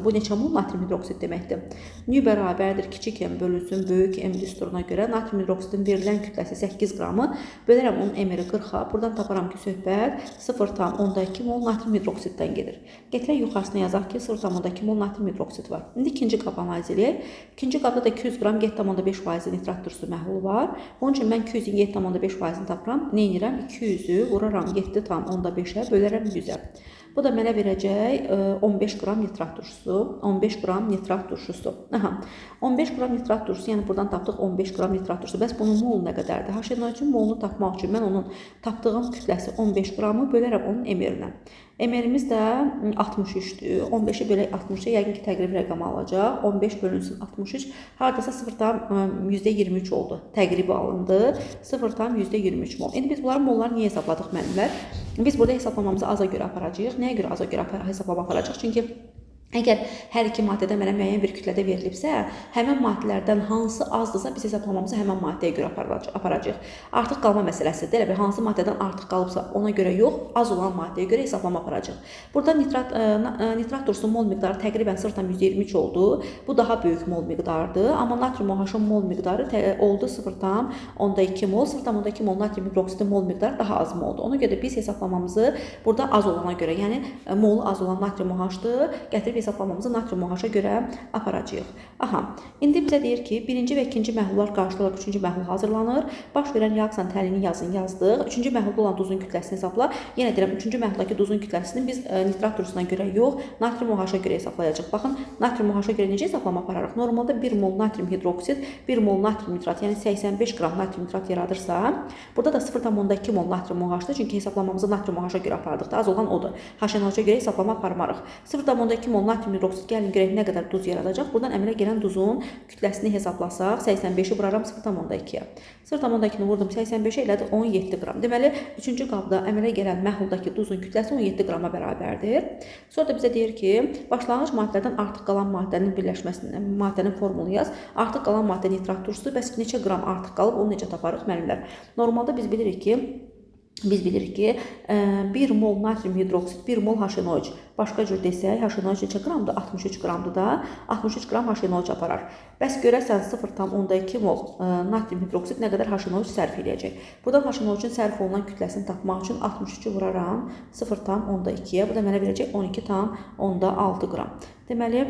bu neçə mol natrium hidroksid deməkdir? Nü bərabərdir kiçik M bölünsün böyük M düsturuna görə natrium hidroksidin verilən kütləsi 8 qramı. Bölərəm onun M-i 40-a. Buradan taparam ki, söhbət 0,2 mol natrium hidroksiddən gedir. Gətirək yuxarısına yazaq ki, 0,2 mol natrium hidroksid var. İndi ikinci qaba analiz edək. İkinci qabda da 200 qram 7,5% nitrat turşusu məhlulu var. Onun üçün mən 200-ün 7,5%-ni tapıram. Ne edirəm? 200-ü vuraram 7,5-ə, bölərəm 100-ə. Bu da mənə verəcək 15 qram nitrat turşusu. 15 qram nitrat turşusu. 15 qram nitrat turşusu, yəni buradan tapdıq 15 qram nitrat turşusu. Bəs bunun molu nə qədərdir? HNO3-ün molunu tapmaq üçün mən onun tapdığım kütləsi 15 qramı bölərəm onun MR-nə. MR-imiz də 63-dür. 15-i bölək 60-a yəqin ki, təqribi rəqam alacaq. 15 bölünsün 63. Haradasa 0,23 oldu. Təqribi alındı. 0,23 mol. İndi biz bunların mollarını niyə hesabladıq müəllimlər? Biz burada hesablamamızı aza görə aparacağıq. Nəyə görə aza görə hesablama aparacaq? Çünki Əgər hər iki maddədə mənə müəyyən bir kütlədə verilibsə, həmin maddələrdən hansı azdırsa biz hesablamamızı həmin maddəyə görə aparacağıq. Artıq qalma məsələsidir. Elə bir hansı maddədən artıq qalıbsa ona görə yox, az olan maddəyə görə hesablama aparacağıq. Burada nitrat turşusunun mol miqdarı təqribən 0,123 oldu. Bu daha böyük mol miqdarıdır. Amma natrium OH-ın mol miqdarı oldu 0,2 mol. 0,2 mol natrium hidroksidin mol miqdarı daha az moldur. Ona görə də biz hesablamamızı burada az olana görə, yəni molu az olan natrium OH-dır, gətirib hesablamamızı natrium OH-a görə aparacağıq. Aha, indi bizə deyir ki, birinci və ikinci məhlullar qarşılanır, üçüncü məhlul hazırlanır. Baş verən reaksiyanın təlini yazdıq. Üçüncü məhlulda olan duzun kütləsini hesabla. Yenə deyirəm, üçüncü məhluldakı duzun kütləsini biz nitrat turşusuna görə yox, natrium OH-a görə hesablayacağıq. Baxın, natrium OH-a görə necə hesablama apararıq? Normalda 1 mol natrium hidroksid, 1 mol natrium nitrat, yəni 85 qram natrium nitrat yaradırsa, burada da 0,2 mol natrium OH-dır. Çünki hesablamamızı natrium OH-a görə apardıqda az olan odur. HNO-a görə hesablama aparmarıq. 0,2 mol natrium hidroksid gəlin görək nə qədər duz yaradacaq. Buradan əmələ gələn duzun kütləsini hesablasaq, 85-i vuraram 0,2-yə. 0,2-ni vurdum 85-ə elədi 17 qram. Deməli, üçüncü qabda əmələ gələn məhluldakı duzun kütləsi 17 qrama bərabərdir. Sonra da bizə deyir ki, başlanğıc maddədən artıq qalan maddənin birləşməsini, maddənin formulunu yaz. Artıq qalan maddə nitrat turşusudur. Bəs neçə qram artıq qalıb, onu necə taparıq müəllimlər? Normalda biz bilirik ki, 1 mol natrium hidroksid, 1 mol HNO3. Başqa cür desək, HNO3 neçə qramdır? 63 qramdır da. 63 qram HNO3 aparar. Bəs görəsən 0,2 mol natrium hidroksid nə qədər HNO3 sərf edəcək? Buradan HNO3-ün sərf olunan kütləsini tapmaq üçün 63-ü vuraram 0,2-yə. Bu da mənə verəcək 12,6 qram. Deməli,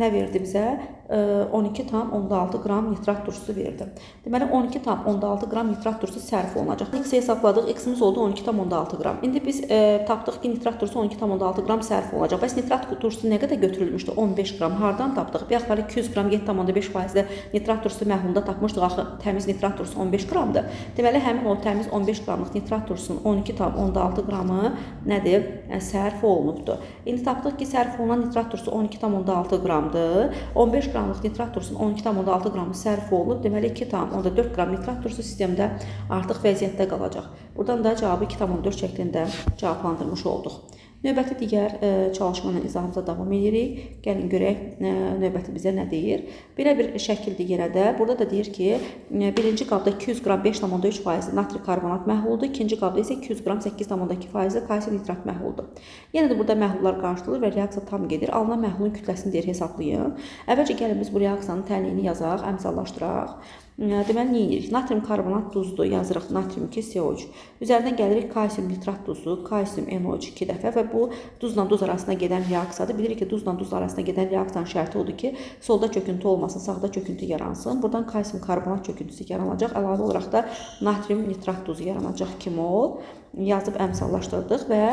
nə verdi bizə? 12,6 qram nitrat turşusu verdi. Deməli, 12,6 qram nitrat turşusu sərf olunacaq. X hesabladıq, X-imiz oldu 12,6 qram. İndi biz tapdıq ki, nitrat turşusu 12,6 qram sərf olacaq. Bəs nitrat turşusu nə qədər götürülmüşdü? 15 qram. Hardan tapdıq? Bir yaxları 200 qram 7,5%-də nitrat turşusu məhlulunda tapmışdıq. Axı, təmiz nitrat turşusu 15 qramdır. Deməli, həmin o təmiz 15 qramlıq nitrat turşusunun 12,6 qramı nədir? Sərf olunubdur. İndi tapdıq ki, sərf olunan nitrat turşusu 12,6 qramdır. 15 qramlıq nitrat turşusunun 12,6 qramı sərf olunub. Deməli, 2,4 qram nitrat turşusu sistemdə artıq vəziyyətdə qalacaq. Buradan da cavabı 2,4 şəklində cavablandırmış olduq. Növbəti digər çalışma ilə izahımıza davam edirik. Gəlin görək növbəti bizə nə deyir. Belə bir şəkildir yenə də. Burada da deyir ki, birinci qabda 200 qram 5,3% natri karbonat məhluludur. İkinci qabda isə 200 qram 8,2% kalsium nitrat məhluludur. Yenə də burada məhlullar qarşılanır və reaksiya tam gedir. Alınan məhlulun kütləsini deyir hesablayın. Əvvəlcə gəlin biz bu reaksiyanın tənliyini yazaq, əmsallaşdıraq. Deməli, nə edirik? Natrium karbonat duzdur, yazırıq natrium 2 CO3. Üzərindən gəlirik kalsium nitrat duzu, kalsium NO3 2 dəfə və bu duzla duz arasında gedən reaksiyadır. Bilirik ki, duzla duz arasında gedən reaksiyanın şərti odur ki, solda çöküntü olmasın, sağda çöküntü yaransın. Buradan kalsium karbonat çöküntüsü yaranacaq. Əlavə olaraq da natrium nitrat duzu yaranacaq 2 mol. Yazıb əmsallaşdırdıq və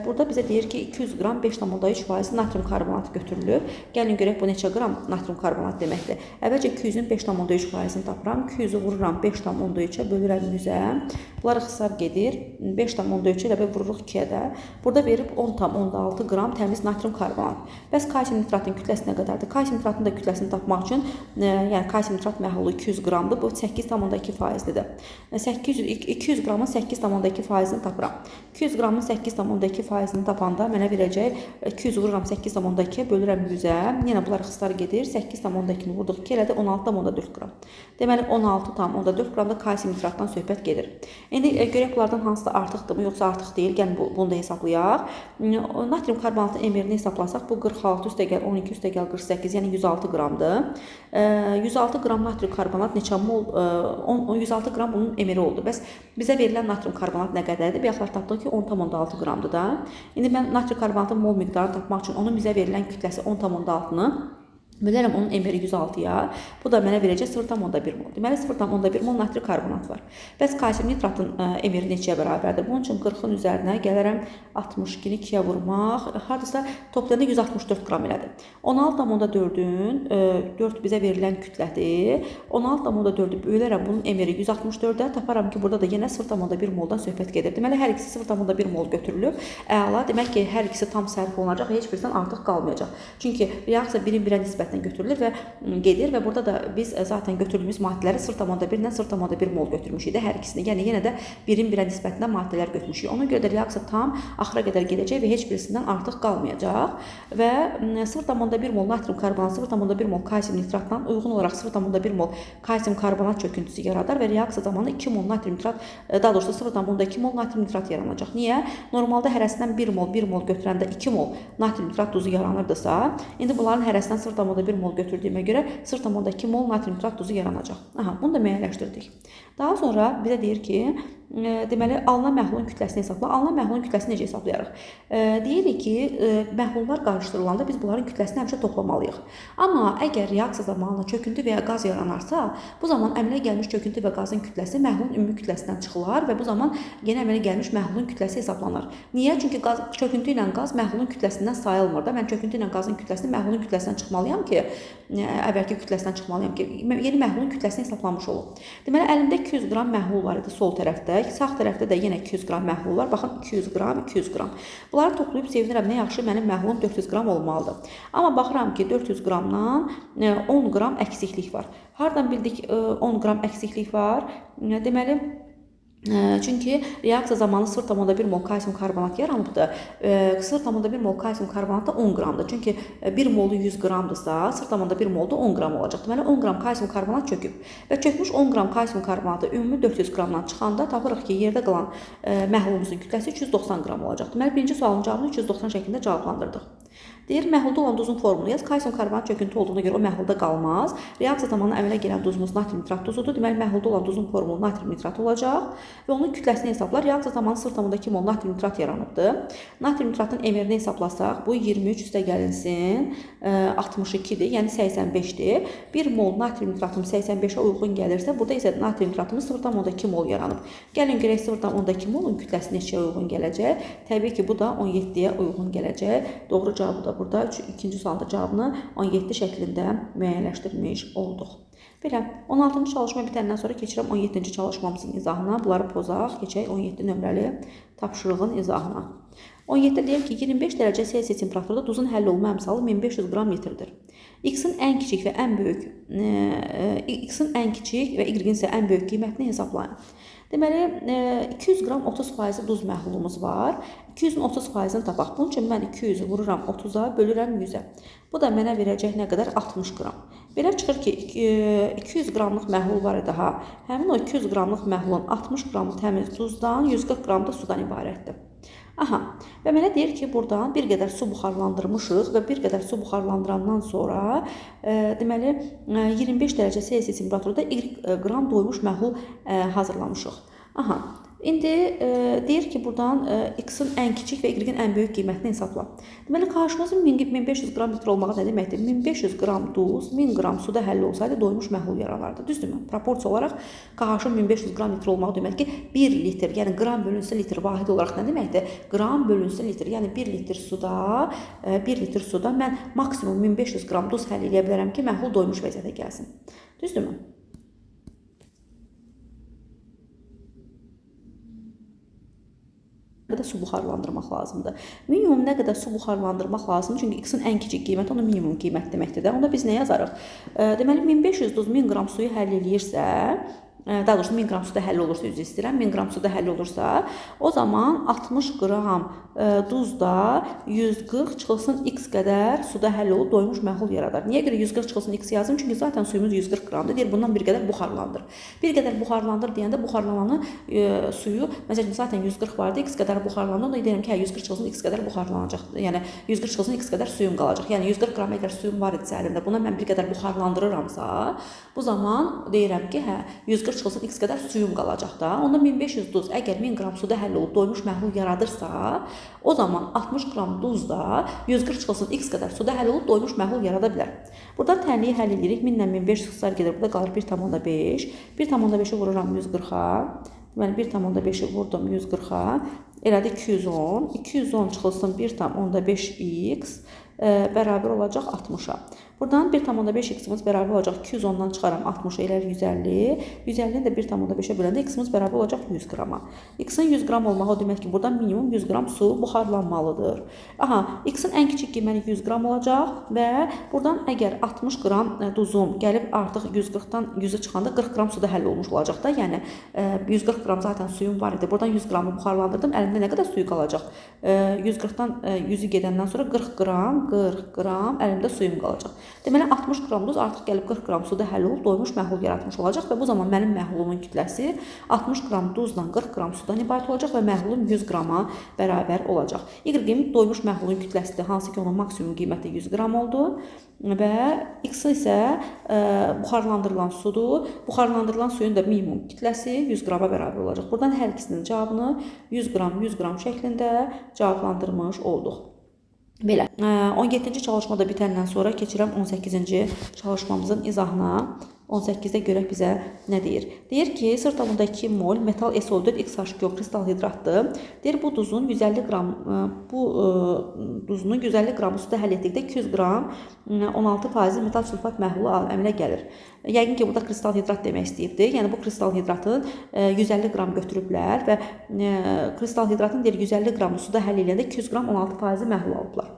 burada bizə deyir ki, 200 qram 5,3% natrium karbonat götürülür. Gəlin görək bu neçə qram natrium karbonat deməkdir. Əvvəlcə 200-ün 5,3%-ni tapıram. 200-ü vururam 5,3-ə, bölürəm 100-ə. Bunlar ixtisar gedir. 5,3-ə ilə vururuq 2-yə də. Burada verib 10,6 qram təmiz natrium karbonat. Bəs kalsium nitratın kütləsi nə qədərdir? Kalsium nitratın da kütləsini tapmaq üçün, yəni kalsium nitrat məhlulu 200 qramdır. Bu 8,2%-dir. 200 qramın 8,2%-ni tapıram. 200 qramın 8,2%-ni tapanda mənə verəcək 200 vururam 8,2-yə, bölürəm 100-ə. Yenə bunlar ixtisar gedir. 8,2-ni vurduq 2 elədi 16,4 qram. Deməli 16,4 qramda kalsium nitratdan söhbət gedir. İndi görək bunlardan hansı da artıqdırmı, yoxsa artıq deyil. Gəlin bunu da hesablayaq. Natrium karbonatın emerini hesablasaq bu 46 üstəgəl 12 üstəgəl 48, yəni 106 qramdır. 106 qram natrium karbonat neçə mol? 106 qram bunun emeri oldu. Bəs bizə verilən natrium karbonat nə qədərdir? Bir yaxlar tapdıq ki, 10,6 qramdır da. İndi mən natrium karbonatın mol miqdarını tapmaq üçün onun bizə verilən kütləsi 10,6-nı bölərəm onun emeri 106-ya. Bu da mənə verəcək 0,1 mol. Deməli 0,1 mol natri karbonat var. Bəs kalsium nitratın emeri neçəyə bərabərdir? Bunun üçün 40-ın üzərinə gələrəm 62-ni 2-yə vurmaq. Hardasa toplayanda 164 qram elədir. 16,4-ün 4 bizə verilən kütlədir. 16,4-ü bölərəm bunun emeri 164-də. Taparam ki, burada da yenə 0,1 moldan söhbət gedir. Deməli hər ikisi 0,1 mol götürülüb. Əla. Demək ki, hər ikisi tam sərf olunacaq. Heç birisindən artıq qalmayacaq. Çünki reaksiya birin birə nisbətən nisbətdən götürülür və gedir və burada da biz zaten götürdüyümüz maddələri 0,1-dən 0,1 mol götürmüşük də hər ikisini. Yəni yenə də 1-in 1-ə nisbətində maddələr götürmüşük. Ona görə də reaksiya tam axıra qədər gedəcək və heç birisindən artıq qalmayacaq və 0,1 mol natrium karbonat 0,1 mol kalsium nitratdan uyğun olaraq 0,1 mol kalsium karbonat çöküntüsü yaradar və reaksiya zamanı 2 mol natrium nitrat, daha doğrusu 0,2 mol natrium nitrat yaranacaq. Niyə? Normalda hərəsindən 1 mol götürəndə 2 mol natrium nitrat duzu yaranırdısa, indi bunların hərəsindən 0,1 mol götürdüyümə görə 0,2 mol natrium nitrat duzu yaranacaq. Aha, bunu da müəyyənləşdirdik. Daha sonra bizə deyir ki, deməli alınan məhlulun kütləsini hesabla. Alınan məhlulun kütləsini necə hesablayarıq? Deyirik ki, məhlullar qarışdırılanda biz bunların kütləsini həmişə toplamalıyıq. Amma əgər reaksiya zamanı çöküntü və ya qaz yaranarsa, bu zaman əmələ gəlmiş çöküntü və qazın kütləsi məhlulun ümumi kütləsindən çıxılar və bu zaman yenə əmələ gəlmiş məhlulun kütləsi hesablanır. Niyə? Çünki çöküntü ilə qaz məhlulun kütləsindən sayılmır da. Mən çöküntü ilə qazın kütləsini məhlulun kütləsindən çıxmalıyam ki, əvvəlki kütləsindən çıxmalıyam ki, yeni məhlulun kütləsini hesablamış olum. Deməli, əlimdə 200 qram məhlul var idi sol tərəfdə. Sağ tərəfdə də yenə 200 qram məhlul var. Baxın, 200 qram, 200 qram. Bunları toplayıb sevinirəm. Nə yaxşı, mənim məhlulum 400 qram olmalıdır. Amma baxıram ki, 400 qramdan 10 qram əksiklik var. Hardan bildik 10 qram əksiklik var? Deməli, çünki reaksiya zamanı 0,1 mol kalsium karbonat yaranıbdır. 0,1 mol kalsium karbonat da 10 qramdır. Çünki 1 molu 100 qramdırsa, 0,1 molda 10 qram olacaq. Deməli, 10 qram kalsium karbonat çöküb. Və çökmüş 10 qram kalsium karbonatı ümumi 400 qramdan çıxanda tapırıq ki, yerdə qalan məhlulumuzun kütləsi 390 qram olacaq. Deməli, birinci sualın cavabını 390 şəklində cavablandırdıq. Deyir, məhlulda olan duzun formulu yaz. Kalsium karbonat çöküntü olduğuna görə o məhlulda qalmaz. Reaksiya zamanı əmələ gələn duzumuz natrium nitrat duzudur. Deməli, məhlulda olan duzun formulu natrium nitrat olacaq və onun kütləsini hesablar. Reaksiya zamanı 0,2 mol natrium nitrat yaranıbdır. Natrium nitratın emerini hesablasaq, bu 23 üstə gəlinsin 62-dir, yəni 85-dir. 1 mol natrium nitratım 85-ə uyğun gəlirsə, burada isə natrium nitratımız 0,2 mol yaranıb. Gəlin görək 0,2 molun kütləsi neçəyə uyğun gələcək? Təbii ki, bu da 17-yə uyğun gələcək. Doğru cavabı da burada ikinci sualda cavabını 17 şəklində müəyyənləşdirmiş olduq. Belə, 16-cı çalışma bitəndən sonra keçirəm 17-ci çalışmamızın izahına. Bunları pozaq, keçək 17 nömrəli tapşırığın izahına. 17 deyir ki, 25 dərəcə Selsi temperaturda duzun həll olma əmsalı 1500 qram litrdir. X-in ən kiçik və Y-in isə ən böyük qiymətini hesablayın. Deməli, 200 qram 30% duz məhlulumuz var. 200-ün 30%-ni tapaq. Bunun üçün mən 200-ü vururam 30-a, bölürəm 100-ə. Bu da mənə verəcək nə qədər? 60 qram. Belə çıxır ki, 200 qramlıq məhlul var idi ha. Həmin o 200 qramlıq məhlulun 60 qramı təmiz duzdan, 140 qram da sudan ibarətdir. Aha, və mənə deyir ki, buradan bir qədər su buxarlandırmışıq və bir qədər su buxarlandırandan sonra deməli 25 dərəcə Selsi temperaturda Y qram doymuş məhlul hazırlamışıq. Aha, indi deyir ki, buradan X-in ən kiçik və Y-in ən böyük qiymətini hesabla. Deməli, qarşımızın 1500 qram litr olmağı nə deməkdir? 1500 qram duz, 1000 qram suda həll olsaydı doymuş məhlul yaranardı. Düzdürmü? Proporsiya olaraq qarşının 1500 qram litr olmağı demək ki, 1 litr, yəni qram bölünsün litr vahid olaraq nə deməkdir? Qram bölünsün litr, yəni 1 litr suda mən maksimum 1500 qram duz həll edə bilərəm ki, məhlul doymuş vəziyyətə gəlsin. Düzdürmü? Nə qədər su buxarlandırmaq lazımdır. Minimum nə qədər su buxarlandırmaq lazımdır? Çünki X-in ən kiçik qiyməti onun minimum qiymət deməkdir də. Onda biz nə yazarıq? Deməli, 1500 duz 1000 qram suyu həll eləyirsə, daha doğrusu 1000 qram suda həll olursa, üzr istəyirəm, 1000 qram suda həll olursa, o zaman 60 qram duzda 140 çıxılsın X qədər suda həll olub doymuş məhlul yaradar. Niyə görə 140 çıxılsın X yazım? Çünki zaten suyumuz 140 qramdır. Deyir, bundan bir qədər buxarlandır. Bir qədər buxarlandır deyəndə buxarlananı suyu, məsələn, zaten 140 vardı, X qədər buxarlandı. Onda deyirəm ki, 140 çıxılsın X qədər buxarlanacaq. Yəni 140 çıxılsın X qədər suyum qalacaq. Yəni 140 qram əgər suyum var idisə əlimdə, buna mən bir qədər buxarlandırıramsa, bu zaman deyirəm ki, 140 çıxılsın X qədər suyum qalacaq da. Onda 1500 duz əgər 1000 qram suda həll olub doymuş məhlul yaradırsa, o zaman 60 qram duzda 140 çıxılsın X qədər suda həll olub doymuş məhlul yarada bilər. Buradan tənliyi həll edirik. 1000 ilə 1500 xüsuslar gedir. Burada qalır 1,5. 1,5-i vururam 140-a. Deməli, 1,5-i vurdum 140-a. Elədi 210. 210 çıxılsın 1,5x bərabər olacaq 60-a. Buradan 1,5x-imiz bərabər olacaq 210-dan çıxaram 60 elər 150. 150-ni də 1,5-ə böləndə x-imiz bərabər olacaq 100 qrama. X-in 100 qram olmağı o demək ki, buradan minimum 100 qram su buxarlanmalıdır. Aha, x-in ən kiçik qiyməti 100 qram olacaq və buradan əgər 60 qram duzum gəlib artıq 140-dan 100-ə çıxanda 40 qram suda həll olmuş olacaq da. Yəni 140 qram zaten suyum var idi. Buradan 100 qramı buxarlandırdım. Əlimdə nə qədər suyu qalacaq? 140-dan 100-ü gedəndən sonra 40 qram əlimdə suyum qalacaq. Deməli 60 qram duz artıq gəlib 40 qram suda həll olub doymuş məhlul yaratmış olacaq və bu zaman mənim məhlumun kütləsi 60 qram duzla 40 qram sudan ibarət olacaq və məhlulum 100 qrama bərabər olacaq. Y qiymət doymuş məhlulun kütləsidir, hansı ki onun maksimum qiyməti 100 qram oldu və x isə buxarlandırılan sudur. Buxarlandırılan suyun da minimum kütləsi 100 qrama bərabər olacaq. Buradan hər ikisinin cavabını 100 qram şəklində cavablandırmış olduq. Belə, 17-ci çalışma da bitəndən sonra keçirəm 18-ci çalışmamızın izahına. 18-də görək bizə nə deyir? Deyir ki, sırt tabında 2 mol metal SO4 XH2O kristal hidratdır. Deyir, bu duzun 150 qram duzunun 150 qramı suda həll etdikdə 200 qram 16% metal sulfat məhlulu əmələ gəlir. Yəqin ki, burada kristal hidrat demək istəyibdir. Yəni, bu kristal hidratın 150 qram götürüblər və kristal hidratın deyir 150 qramı suda həll edəndə 200 qram 16% məhlul alıblar.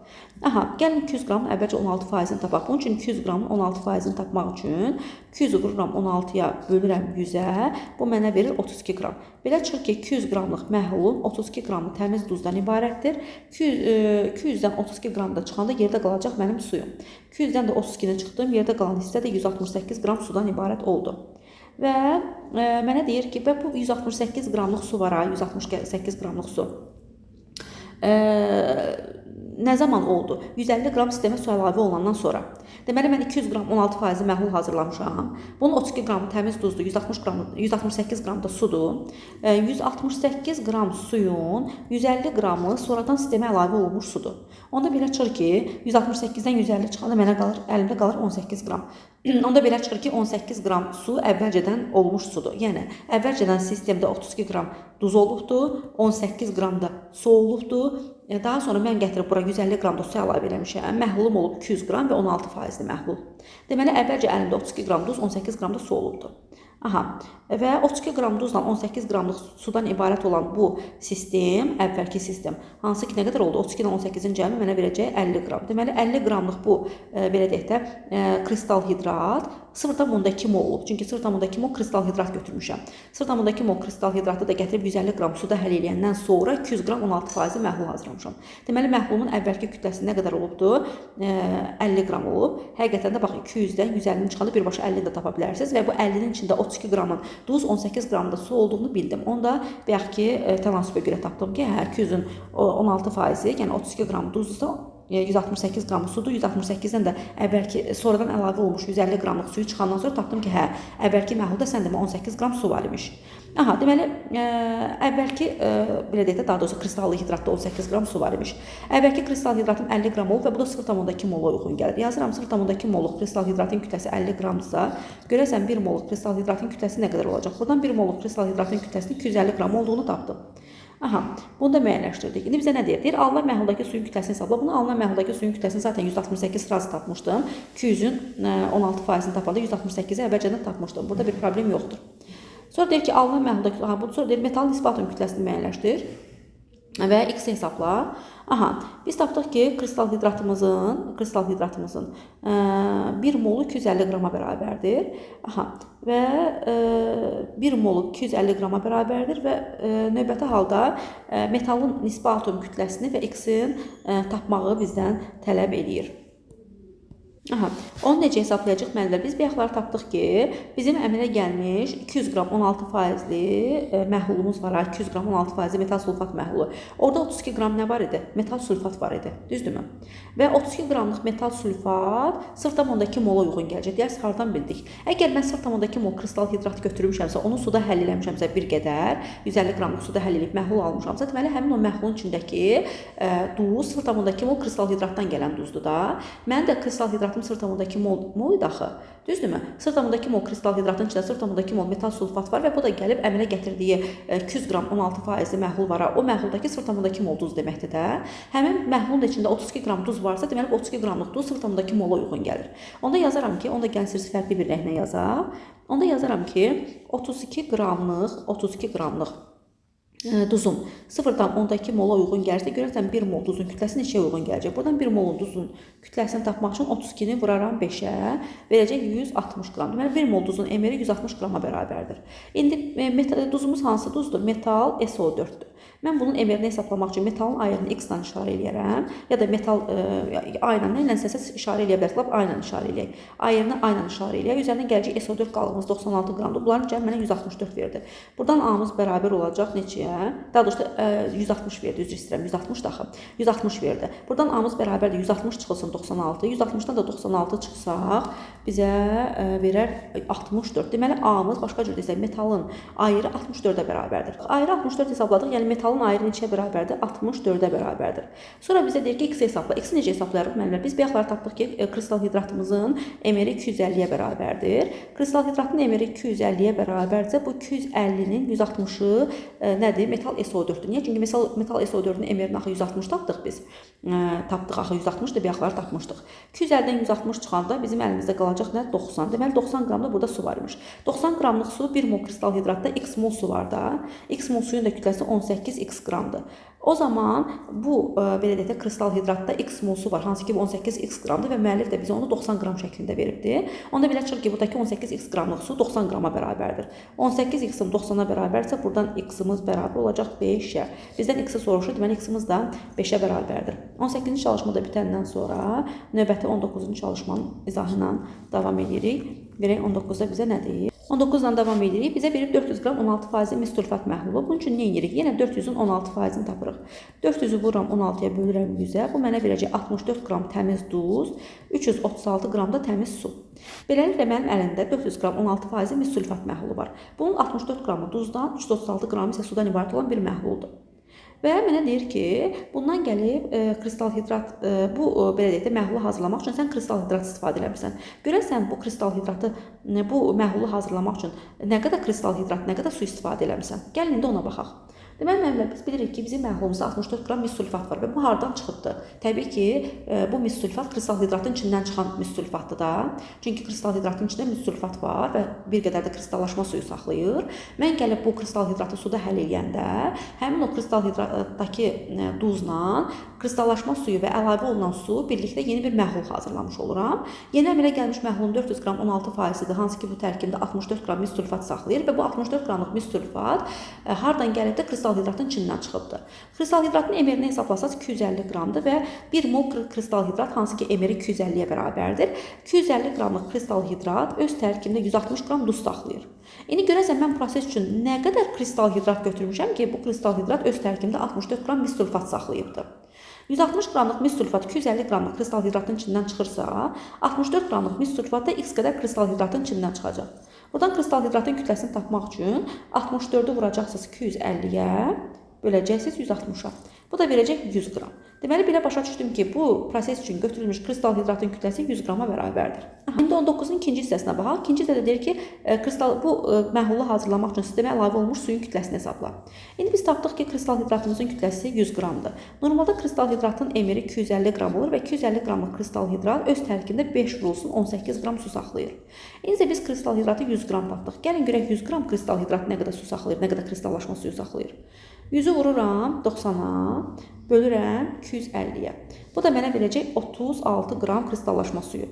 Aha, gəlin 200 qramın əvvəlcə 16%-ni tapaq. Bunun üçün 200 qramın 16%-ni tapmaq üçün 200 qram 16-ya bölürəm 100-ə. Bu mənə verir 32 qram. Belə çıxır ki, 200 qramlıq məhlulun 32 qramı təmiz duzdan ibarətdir. 200-dən 32 qram da çıxanda yerdə qalacaq mənim suyum. 200-dən də 32-ni çıxdım, yerdə qalan hissə də 168 qram sudan ibarət oldu. Və mənə deyir ki, bu 168 qramlıq su var, 168 qramlıq su. Nə zaman oldu? 150 qram sistemə su əlavə olandan sonra. Deməli, mən 200 qram 16% məhlul hazırlamışam. Bunun 32 qramı təmiz duzdur, 168 qram da sudur. 168 qram suyun 150 qramı sonradan sistemə əlavə olunmuş sudur. Onda belə çıxır ki, 168-dən 150 çıxanda mənə əlimdə qalır 18 qram. Onda belə çıxır ki, 18 qram su əvvəlcədən olmuş sudur. Yəni, əvvəlcədən sistemdə 32 qram duz olubdur, 18 qram da su olubdur. Daha sonra mən gətirib bura 150 qram da su əlavə eləmişəm. Məhlulum olub 200 qram və 16%-li məhlul. Deməli, əvvəlcə əlimdə 32 qram duz, 18 qram da su olubdur. Aha, və 32 qram duzla 18 qramlıq sudan ibarət olan bu sistem, əvvəlki sistem, hansı ki, nə qədər oldu? 32 ilə 18-in cəmi mənə verəcək 50 qram. Deməli, 50 qramlıq bu, belə deyək də, kristal hidrat 0,2 mol olub. Çünki 0,2 mol kristal hidrat götürmüşəm. 0,2 mol kristal hidratı da gətirib 150 qram suda həll eləyəndən sonra 200 qram 16% məhlul hazırlamışam. Deməli, məhlulumun əvvəlki kütləsi nə qədər olubdur? 50 qram olub. Həqiqətən də, bax, 200-dən 150-ni çıxanda birbaşa 50-ni də tapa bilərsiniz və bu 50-nin içində 32 qramın duz, 18 qramda su olduğunu bildim. Onda bayaq ki, tənasübə görə tapdım ki, 200-ün 16%, yəni 32 qram duzsa 168 qram sudur, 168-dən də əvvəlki, sonradan əlavə olmuş 150 qramlıq suyu çıxandan sonra tapdım ki, əvvəlki məhlulda sən demə 18 qram su var imiş. Aha, deməli, əvvəlki, belə deyək də, daha doğrusu kristallı hidratda 18 qram su var imiş. Əvvəlki kristal hidratım 50 qram olub və bu da 0,2 mola uyğun gəlir. Yazıram, 0,2 molluq kristal hidratın kütləsi 50 qramdırsa, görəsən 1 molluq kristal hidratın kütləsi nə qədər olacaq? Buradan 1 molluq kristal hidratın kütləsinin 250 qram olduğunu tapdım. Aha, bunu da müəyyənləşdirdik. İndi bizə nə deyir? Deyir, alınan məhuldakı suyun kütləsini hesabla. Bunu alınan məhuldakı suyun kütləsini zaten 168 sırası tapmışdım. 200-ün 16%-ni tapanda 168-i əvvəlcədən tapmışdım. Burada bir problem yoxdur. Sonra deyir ki, alınan məhuldakı, sonra deyir, metal nisbi atom kütləsini müəyyənləşdir və x hesabla. Aha, biz tapdıq ki, kristal hidratımızın 1 molu 250 qrama bərabərdir. Aha, və 1 molu 250 qrama bərabərdir və növbəti halda metalın nisbi atom kütləsini və x-in tapmağı bizdən tələb edir. Aha, onu necə hesablayacaq müəllimlər? Biz bayaqlar tapdıq ki, bizim əmələ gəlmiş 200 qram 16%-li məhlulumuz var, 200 qram 16%-li metal sulfat məhlulu. Orada 32 qram nə var idi? Metal sulfat var idi, düzdürmü? Və 32 qramlıq metal sulfat 0,2 mola uyğun gələcək. Deyərsiniz, hardan bildik? Əgər mən 0,2 mol kristal hidrat götürmüşəmsə, onu suda həll eləmişəmsə bir qədər, 150 qramlıq suda həll edib məhlul almışamsa, deməli, həmin o məhlulun içindəki duz 0,2 mol kristal hidratdan gələn duzdur da. Mən də kristal hidratın hidratım 0,2 mol idi axı. Düzdürmü? 0,2 mol kristal hidratın içində 0,2 mol metal sulfat var və bu da gəlib əmələ gətirdiyi 200 qram 16% məhlul var. O məhuldakı 0,2 mol duz deməkdir də. Həmin məhlulun içində 32 qram duz varsa, deməli 32 qramlıq duz 0,2 mola uyğun gəlir. Onda yazaram ki, onda gəlin siz fərqli bir rənglə yazaq. Onda yazaram ki, 32 qramlıq duzum 0,2 mola uyğun gəlirsə, görərsən 1 mol duzun kütləsi neçəyə uyğun gələcək? Buradan 1 mol duzun kütləsini tapmaq üçün 32-ni vuraram 5-ə, verəcək 160 qram. Deməli 1 mol duzun emeri 160 qrama bərabərdir. İndi duzumuz hansı duzdur? Metal SO4-dür. Mən bunun emerini hesablamaq üçün metalın ayırını x-la işarə eləyərəm, ya da metal ayla nə ilə istəsəz işarə eləyə bilərsiniz, ayla işarə eləyək. Ayırını ayla işarə eləyək. Üzərindən gələcək SO4 qalığımız 96 qramdır. Bunların cəmi mənə 164 verdi. Buradan A-mız bərabər olacaq neçəyə? Daha doğrusu 160 verdi, üzr istəyirəm, 160 daxı. 160 verdi. Buradan A-mız bərabərdir, 160 çıxılsın 96. 160-dan da 96 çıxsaq, bizə verər 64. Deməli A-mız başqa cür desək, metalın ayırı 64-ə bərabərdir. Ayırı 64 hesabladıq, yəni metalın ayırı neçəyə bərabərdir? 64-ə bərabərdir. Sonra bizə deyir ki, x hesabla. X-i necə hesablayırıq müəllimlər? Biz bayaqlar tapdıq ki, kristal hidratımızın emeri 250-yə bərabərdir. Kristal hidratın emeri 250-yə bərabərdirsə, bu 250-nin 160-ı nədir? Metal SO4-dür. Niyə? Çünki metal SO4-ün emerini axı 160 tapdıq biz. Tapdıq axı 160-dır, bayaqlar tapmışdıq. 250-dən 160 çıxanda bizim əlimizdə qalacaq nə? 90. Deməli 90 qram da burada su varmış. 90 qramlıq su 1 mol kristal hidratda x mol su var da. X mol suyun da kütləsi 18x qramdır. O zaman bu belə deyək də kristal hidratda x mol su var, hansı ki bu 18x qramdır və müəllif də bizə onu 90 qram şəklində veribdir. Onda belə çıxır ki, buradakı 18x qramlıq su 90 qrama bərabərdir. 18x-im 90-a bərabərsə, buradan x-imiz bərabər olacaq 5-ə. Bizdən x-i soruşur, deməli x-imiz də 5-ə bərabərdir. 18-ci çalışma da bitəndən sonra növbəti 19-cu çalışmanın izahı ilə davam edirik. Verək 19-da bizə nə deyir? 19-dan davam edirik. Bizə verib 400 qram 16% mis sulfat məhlulu. Bunun üçün nə edirik? Yenə 400-ün 16%-ni tapırıq. 400-ü vururam 16-ya bölürəm 100-ə. Bu mənə verəcək 64 qram təmiz duz, 336 qram da təmiz su. Beləliklə mənim əlimdə 400 qram 16% mis sulfat məhlulu var. Bunun 64 qramı duzdan, 336 qramı isə sudan ibarət olan bir məhluldur. Və mənə deyir ki, bundan gəlib kristal hidrat, bu belə deyək də məhlulu hazırlamaq üçün sən kristal hidrat istifadə eləmirsən. Görəsən bu kristal hidratı, bu məhlulu hazırlamaq üçün nə qədər kristal hidrat, nə qədər su istifadə eləmirsən? Gəlin indi ona baxaq. Deməli, müəllimlər, biz bilirik ki, bizim məhlulumuzda 64 qram mis sulfat var və bu hardan çıxıbdır? Təbii ki, bu mis sulfat kristal hidratın içindən çıxan mis sulfatdır da. Çünki kristal hidratın içində mis sulfat var və bir qədər də kristallaşma suyu saxlayır. Mən gəlib bu kristal hidratı suda həll eləyəndə, həmin o kristal hidratdakı duzla kristallaşma suyu və əlavə olunan su birlikdə yeni bir məhlul hazırlamış oluram. Yeni əmələ gəlmiş məhlulun 400 qram 16%-dir, hansı ki bu tərkibində 64 qram mis sulfat saxlayır və bu 64 qramlıq mis sulfat hardan gəlib də kristal hidratın içindən çıxıbdır. Kristal hidratın emerini hesablasaq 250 qramdır və 1 mol kristal hidrat, hansı ki emeri 250-yə bərabərdir. 250 qramlıq kristal hidrat öz tərkibində 160 qram duz saxlayır. İndi görəsən mən proses üçün nə qədər kristal hidrat götürmüşəm ki, bu kristal hidrat öz tərkibində 64 qram mis sulfat saxlayıbdır. 160 qramlıq mis sulfat 250 qramlıq kristal hidratın içindən çıxırsa, 64 qramlıq mis sulfat da x qədər kristal hidratın içindən çıxacaq. Buradan kristal hidratın kütləsini tapmaq üçün 64-ü vuracaqsınız 250-yə, böləcəksiniz 160-a. Bu da verəcək 100 qram. Deməli, belə başa düşdüm ki, bu proses üçün götürülmüş kristal hidratın kütləsi 100 qrama bərabərdir. İndi 19-un ikinci hissəsinə baxaq. İkinci hissədə deyir ki, bu məhlulu hazırlamaq üçün sistemə əlavə olunmuş suyun kütləsini hesabla. İndi biz tapdıq ki, kristal hidratımızın kütləsi 100 qramdır. Normalda kristal hidratın emeri 250 qram olur və 250 qramlıq kristal hidrat öz tərkibində 5 vurulsun 18 qram su saxlayır. İndi biz kristal hidratı 100 qram tapdıq. Gəlin görək 100 qram kristal hidrat nə qədər su saxlayır, nə qədər kristallaşma suyu saxlayır. 100-ü vururam 90-a, bölürəm 250-yə. Bu da mənə verəcək 36 qram kristallaşma suyu.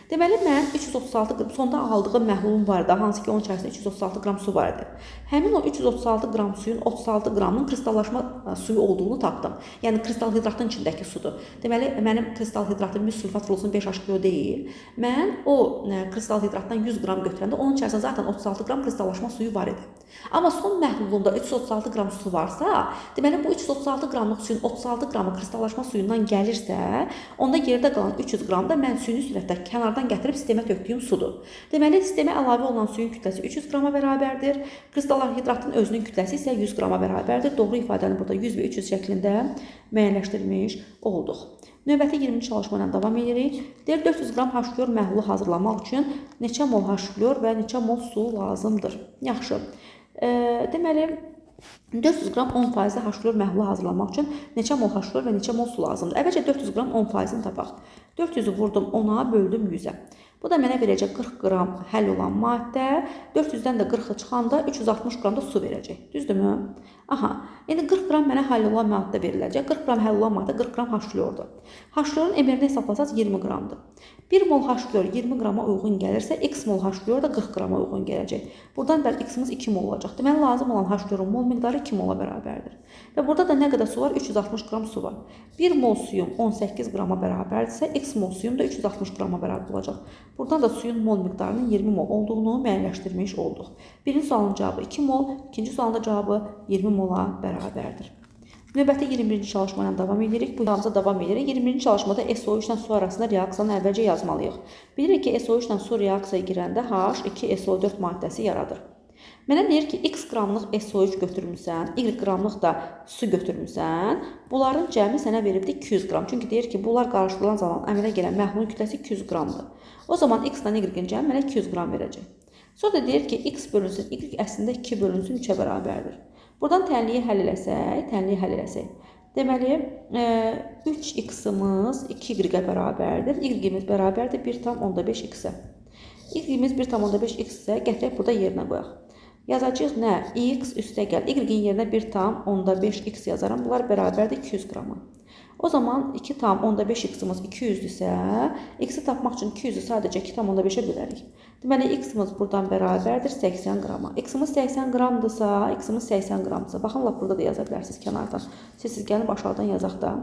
Deməli, mən 336 qram, sonda aldığım məhlulum var da, hansı ki onun içərisində 336 qram su var idi. Həmin o 336 qram suyun 36 qramının kristallaşma suyu olduğunu tapdım. Yəni, kristal hidratın içindəki sudur. Deməli, mənim kristal hidratım 100 sulfat vurulsun 5 aşkilo deyil. Mən o kristal hidratdan 100 qram götürəndə onun içərisində zaten 36 qram kristallaşma suyu var idi. Amma son məhlulunda 336 qram su varsa, deməli, bu 336 qramlıq suyun 36 36 qramı kristallaşma suyundan gəlirsə, onda yerdə qalan 300 qram da mən süni sürətdə kənardan gətirib sistemə tökdüyüm sudur. Deməli, sistemə əlavə olunan suyun kütləsi 300 qrama bərabərdir. Kristallar hidratın özünün kütləsi isə 100 qrama bərabərdir. Doğru ifadəni burada 100 və 300 şəklində müəyyənləşdirmiş olduq. Növbəti 20 çalışma ilə davam edirik. Deyir, 400 qram H-klor məhlulu hazırlamaq üçün neçə mol H-klor və neçə mol su lazımdır? Yaxşı. Deməli, 400 qram 10% H-klor məhlulu hazırlamaq üçün neçə mol H-klor və neçə mol su lazımdır? Əvvəlcə 400 qram 10%-ni tapaq. 400-ü vurdum 10-a, böldüm 100-ə. Bu da mənə verəcək 40 qram həll olan maddə. 400-dən də 40-ı çıxanda 360 qram da su verəcək. Düzdürmü? Aha, indi 40 qram mənə həll olan maddə veriləcək. 40 qram həll olan maddə 40 qram H-klordur. H-klorun emirini hesablasaq 20 qramdır. 1 mol H-klor 20 qrama uyğun gəlirsə, x mol H-klor da 40 qrama uyğun gələcək. Buradan bəli x-imiz 2 mol olacaq. Deməli, lazım olan H-klorun mol miqdarı 2 mola bərabərdir. Və burada da nə qədər su var? 360 qram su var. 1 mol suyum 18 qrama bərabərdirsə, x mol suyum da 360 qrama bərabər olacaq. Buradan da suyun mol miqdarının 20 mol olduğunu müəyyənləşdirmiş olduq. Birinci sualın cavabı 2 mol, ikinci sualın da cavabı 20 mola bərabərdir. Növbəti 21-ci çalışma ilə davam edirik. Bu yolumuza davam edirik. 21-ci çalışmada SO3 ilə su arasında reaksiyanı əvvəlcə yazmalıyıq. Bilirik ki, SO3 ilə su reaksiyaya girəndə H2SO4 maddəsi yaradır. Mənə deyir ki, x qramlıq SO3 götürmüsən, y qramlıq da su götürmüsən. Bunların cəmi sənə veribdir 200 qram. Çünki deyir ki, bunlar qarışdırılan zaman əmələ gələn məhlulun kütləsi 200 qramdır. O zaman x ilə y-in cəmi mənə 200 qram verəcək. Sonra da deyir ki, x bölünsün, y əslində 2 bölünsün 3-ə bərabərdir. Buradan tənliyi həll eləsək. Deməli, 3x-imiz 2y-ə bərabərdir. Y-imiz bərabərdir 1,5x-ə. Y-imiz 1,5x-ə gətirək burada yerinə qoyaq. Yazacağıq nə? X üstəgəl. Y-in yerinə 1,5x yazaram. Bunlar bərabərdir 200 qrama. O zaman 2,5x-imiz 200-dürsə, x-i tapmaq üçün 200-ü sadəcə 2,5-ə bölərik. Deməli, x-imiz buradan bərabərdir 80 qrama. X-imiz 80 qramdırsa, baxın, lap burada da yaza bilərsiniz kənardan. Siz gəlin aşağıdan yazaq da.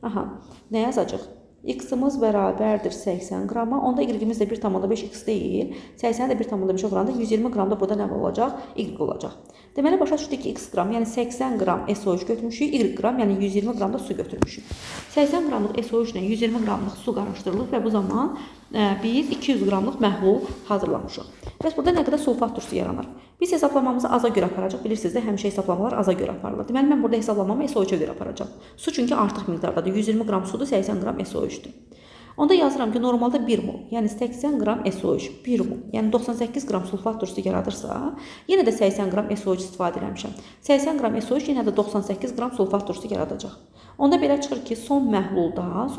Aha, nə yazacaq? X-imiz bərabərdir 80 qrama, onda y-imiz də 1,5x deyil. 80-ə də 1,5 oranında 120 qram da burada nə olacaq? Y olacaq. Deməli, başa düşdük ki, x qram, yəni 80 qram SO3 götürmüşük, y qram, yəni 120 qram da su götürmüşük. 80 qramlıq SO3 ilə 120 qramlıq su qarışdırılır və bu zaman biz 200 qramlıq məhlul hazırlamışıq. Bəs burada nə qədər sulfat turşusu yaranır? Biz hesablamamızı aza görə aparacaq. Bilirsiniz də, həmişə hesablamalar aza görə aparılır. Deməli, mən burada hesablamamı SO3-ə görə aparacağam. Su çünki artıq miqdardadır. 120 qram sudur, 80 qram SO3-dür. Onda yazıram ki, normalda 1 mol, yəni 80 qram SO3, 1 mol, yəni 98 qram sulfat turşusu yaradırsa, yenə də 80 qram SO3 istifadə eləmişəm. 80 qram SO3 yenə də 98 qram sulfat turşusu yaradacaq. Onda belə çıxır ki, son məhlulda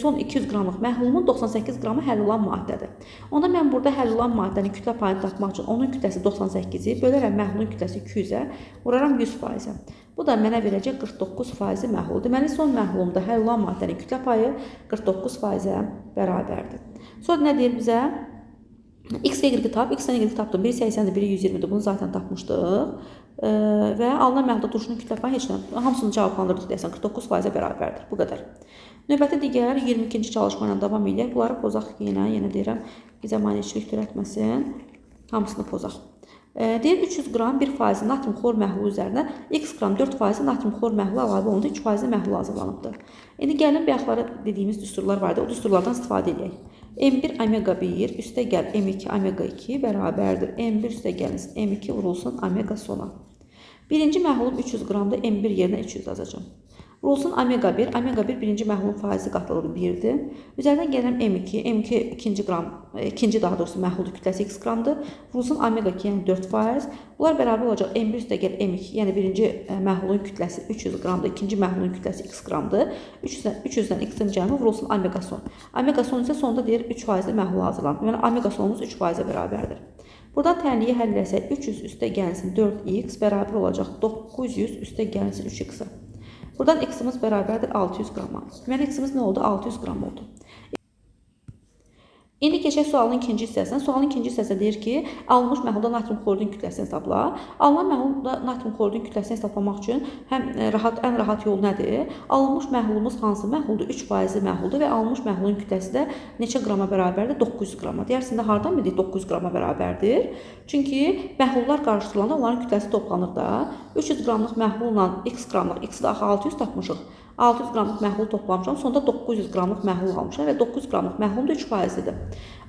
son 200 qramlıq məhlulumun 98 qramı həll olan maddədir. Onda mən burada həll olan maddənin kütlə payını tapmaq üçün onun kütləsi 98-i bölərəm məhlulun kütləsi 200-ə, vuraram 100%-ə. Bu da mənə verəcək 49% məhlul. Deməli, son məhlulumda həll olan maddənin kütlə payı 49%-ə bərabərdir. Sonra nə deyir bizə? X və Y tap, X-dən Y tapdım. Biri 80-dir, biri 120-dir. Bunu zaten tapmışdıq. Və alınan məhlulda turşunun kütlə payı heç nə. Hamısını cavablandırdıq deyəsən, 49%-ə bərabərdir. Bu qədər. Növbəti digər 22-ci çalışma ilə davam edək. Bunları pozaq yenə deyirəm, bizə maneçilik törətməsin. Hamısını pozaq. Deyir, 300 qram 1% natrium xlor məhlulu üzərinə x qram 4% natrium xlor məhlulu əlavə olundu, 3% məhlul hazırlanıbdır. İndi gəlin bayaqları dediyimiz düsturlar vardı, o düsturlardan istifadə edək. M1 omega 1 üstə gəl M2 omega 2 bərabərdir. M1 üstə gəlin M2 vurulsun omega sona. Birinci məhlulum 300 qramda M1 yerinə 300 yazacağım. Vurulsun omega 1. Omega 1 birinci məhlulun faizi qatılığı 1-dir. Üzərindən gəlirəm M2. M2 ikinci daha doğrusu məhlulun kütləsi x qramdır. Vurulsun omega 2, yəni 4%. Bunlar bərabər olacaq. M1 üstə gəl M2, yəni birinci məhlulun kütləsi 300 qramdır. İkinci məhlulun kütləsi x qramdır. 300-dən x-in cəmi vurulsun omega son. Omega son isə sonda deyir 3% məhlul hazırlanır. Yəni omega sonumuz 3%-ə bərabərdir. Buradan tənliyi həll etsək 300 üstə gəlsin 4x bərabər olacaq 900 üstə gəlsin 3x-ə. Buradan x-imiz bərabərdir 600 qrama. Deməli, x-imiz nə oldu? 600 qram oldu. İndi keçək sualın ikinci hissəsinə. Sualın ikinci hissəsində deyir ki, alınmış məhlulda natrium xloridin kütləsini hesabla. Alınan məhlulda natrium xloridin kütləsini hesablamaq üçün ən rahat yol nədir? Alınmış məhlulumuz hansı məhluldur? 3% məhluldur və alınmış məhlulun kütləsi də neçə qrama bərabərdir? 900 qrama. Deyərsən də hardan bildik 900 qrama bərabərdir? Çünki məhlullar qarışdırılanda onların kütləsi toplanır da. 300 qramlıq məhlulla x qramlıq, x-i də axı 600 tapmışıq. 600 qramlıq məhlul toplamışam, sonda 900 qramlıq məhlul almışam və 900 qramlıq məhlul da 3%-dir.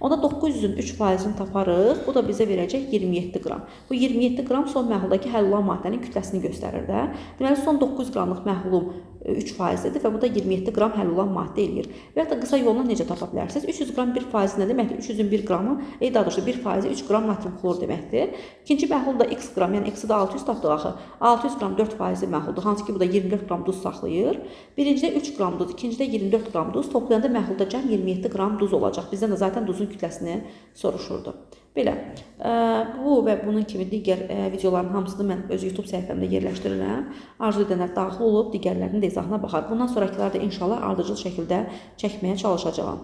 Onda 900-ün 3%-ni taparıq. Bu da bizə verəcək 27 qram. Bu 27 qram son məhluldakı həll olunan maddənin kütləsini göstərir də. Deməli, son 900 qramlıq məhlulum 3%-dir və bu da 27 qram həll olunan maddə eləyir. Və ya da qısa yolla necə tapa bilərsiniz? 300 qram 1% nə deməkdir? 300-ün 1 qramı, daha doğrusu 1%-i 3 qram natrium xlor deməkdir. İkinci məhlul da x qram, yəni x-i də 600 tapdıq axı. 600 qram 4%-i məhluldur, hansı ki bu da 24 qram duz saxlayır. Birincidə 3 qram duz, ikincidə 24 qram duz. Toplayanda məhlulda cəm 27 qram duz olacaq. Bizdən də zaten duzun kütləsini soruşurdu. Belə, bu və bunun kimi digər videoların hamısını mən öz YouTube səhifəmdə yerləşdirirəm. Arzu edənlər daxil olub digərlərinin də izahına baxar. Bundan sonrakıları da inşallah ardıcıl şəkildə çəkməyə çalışacağam.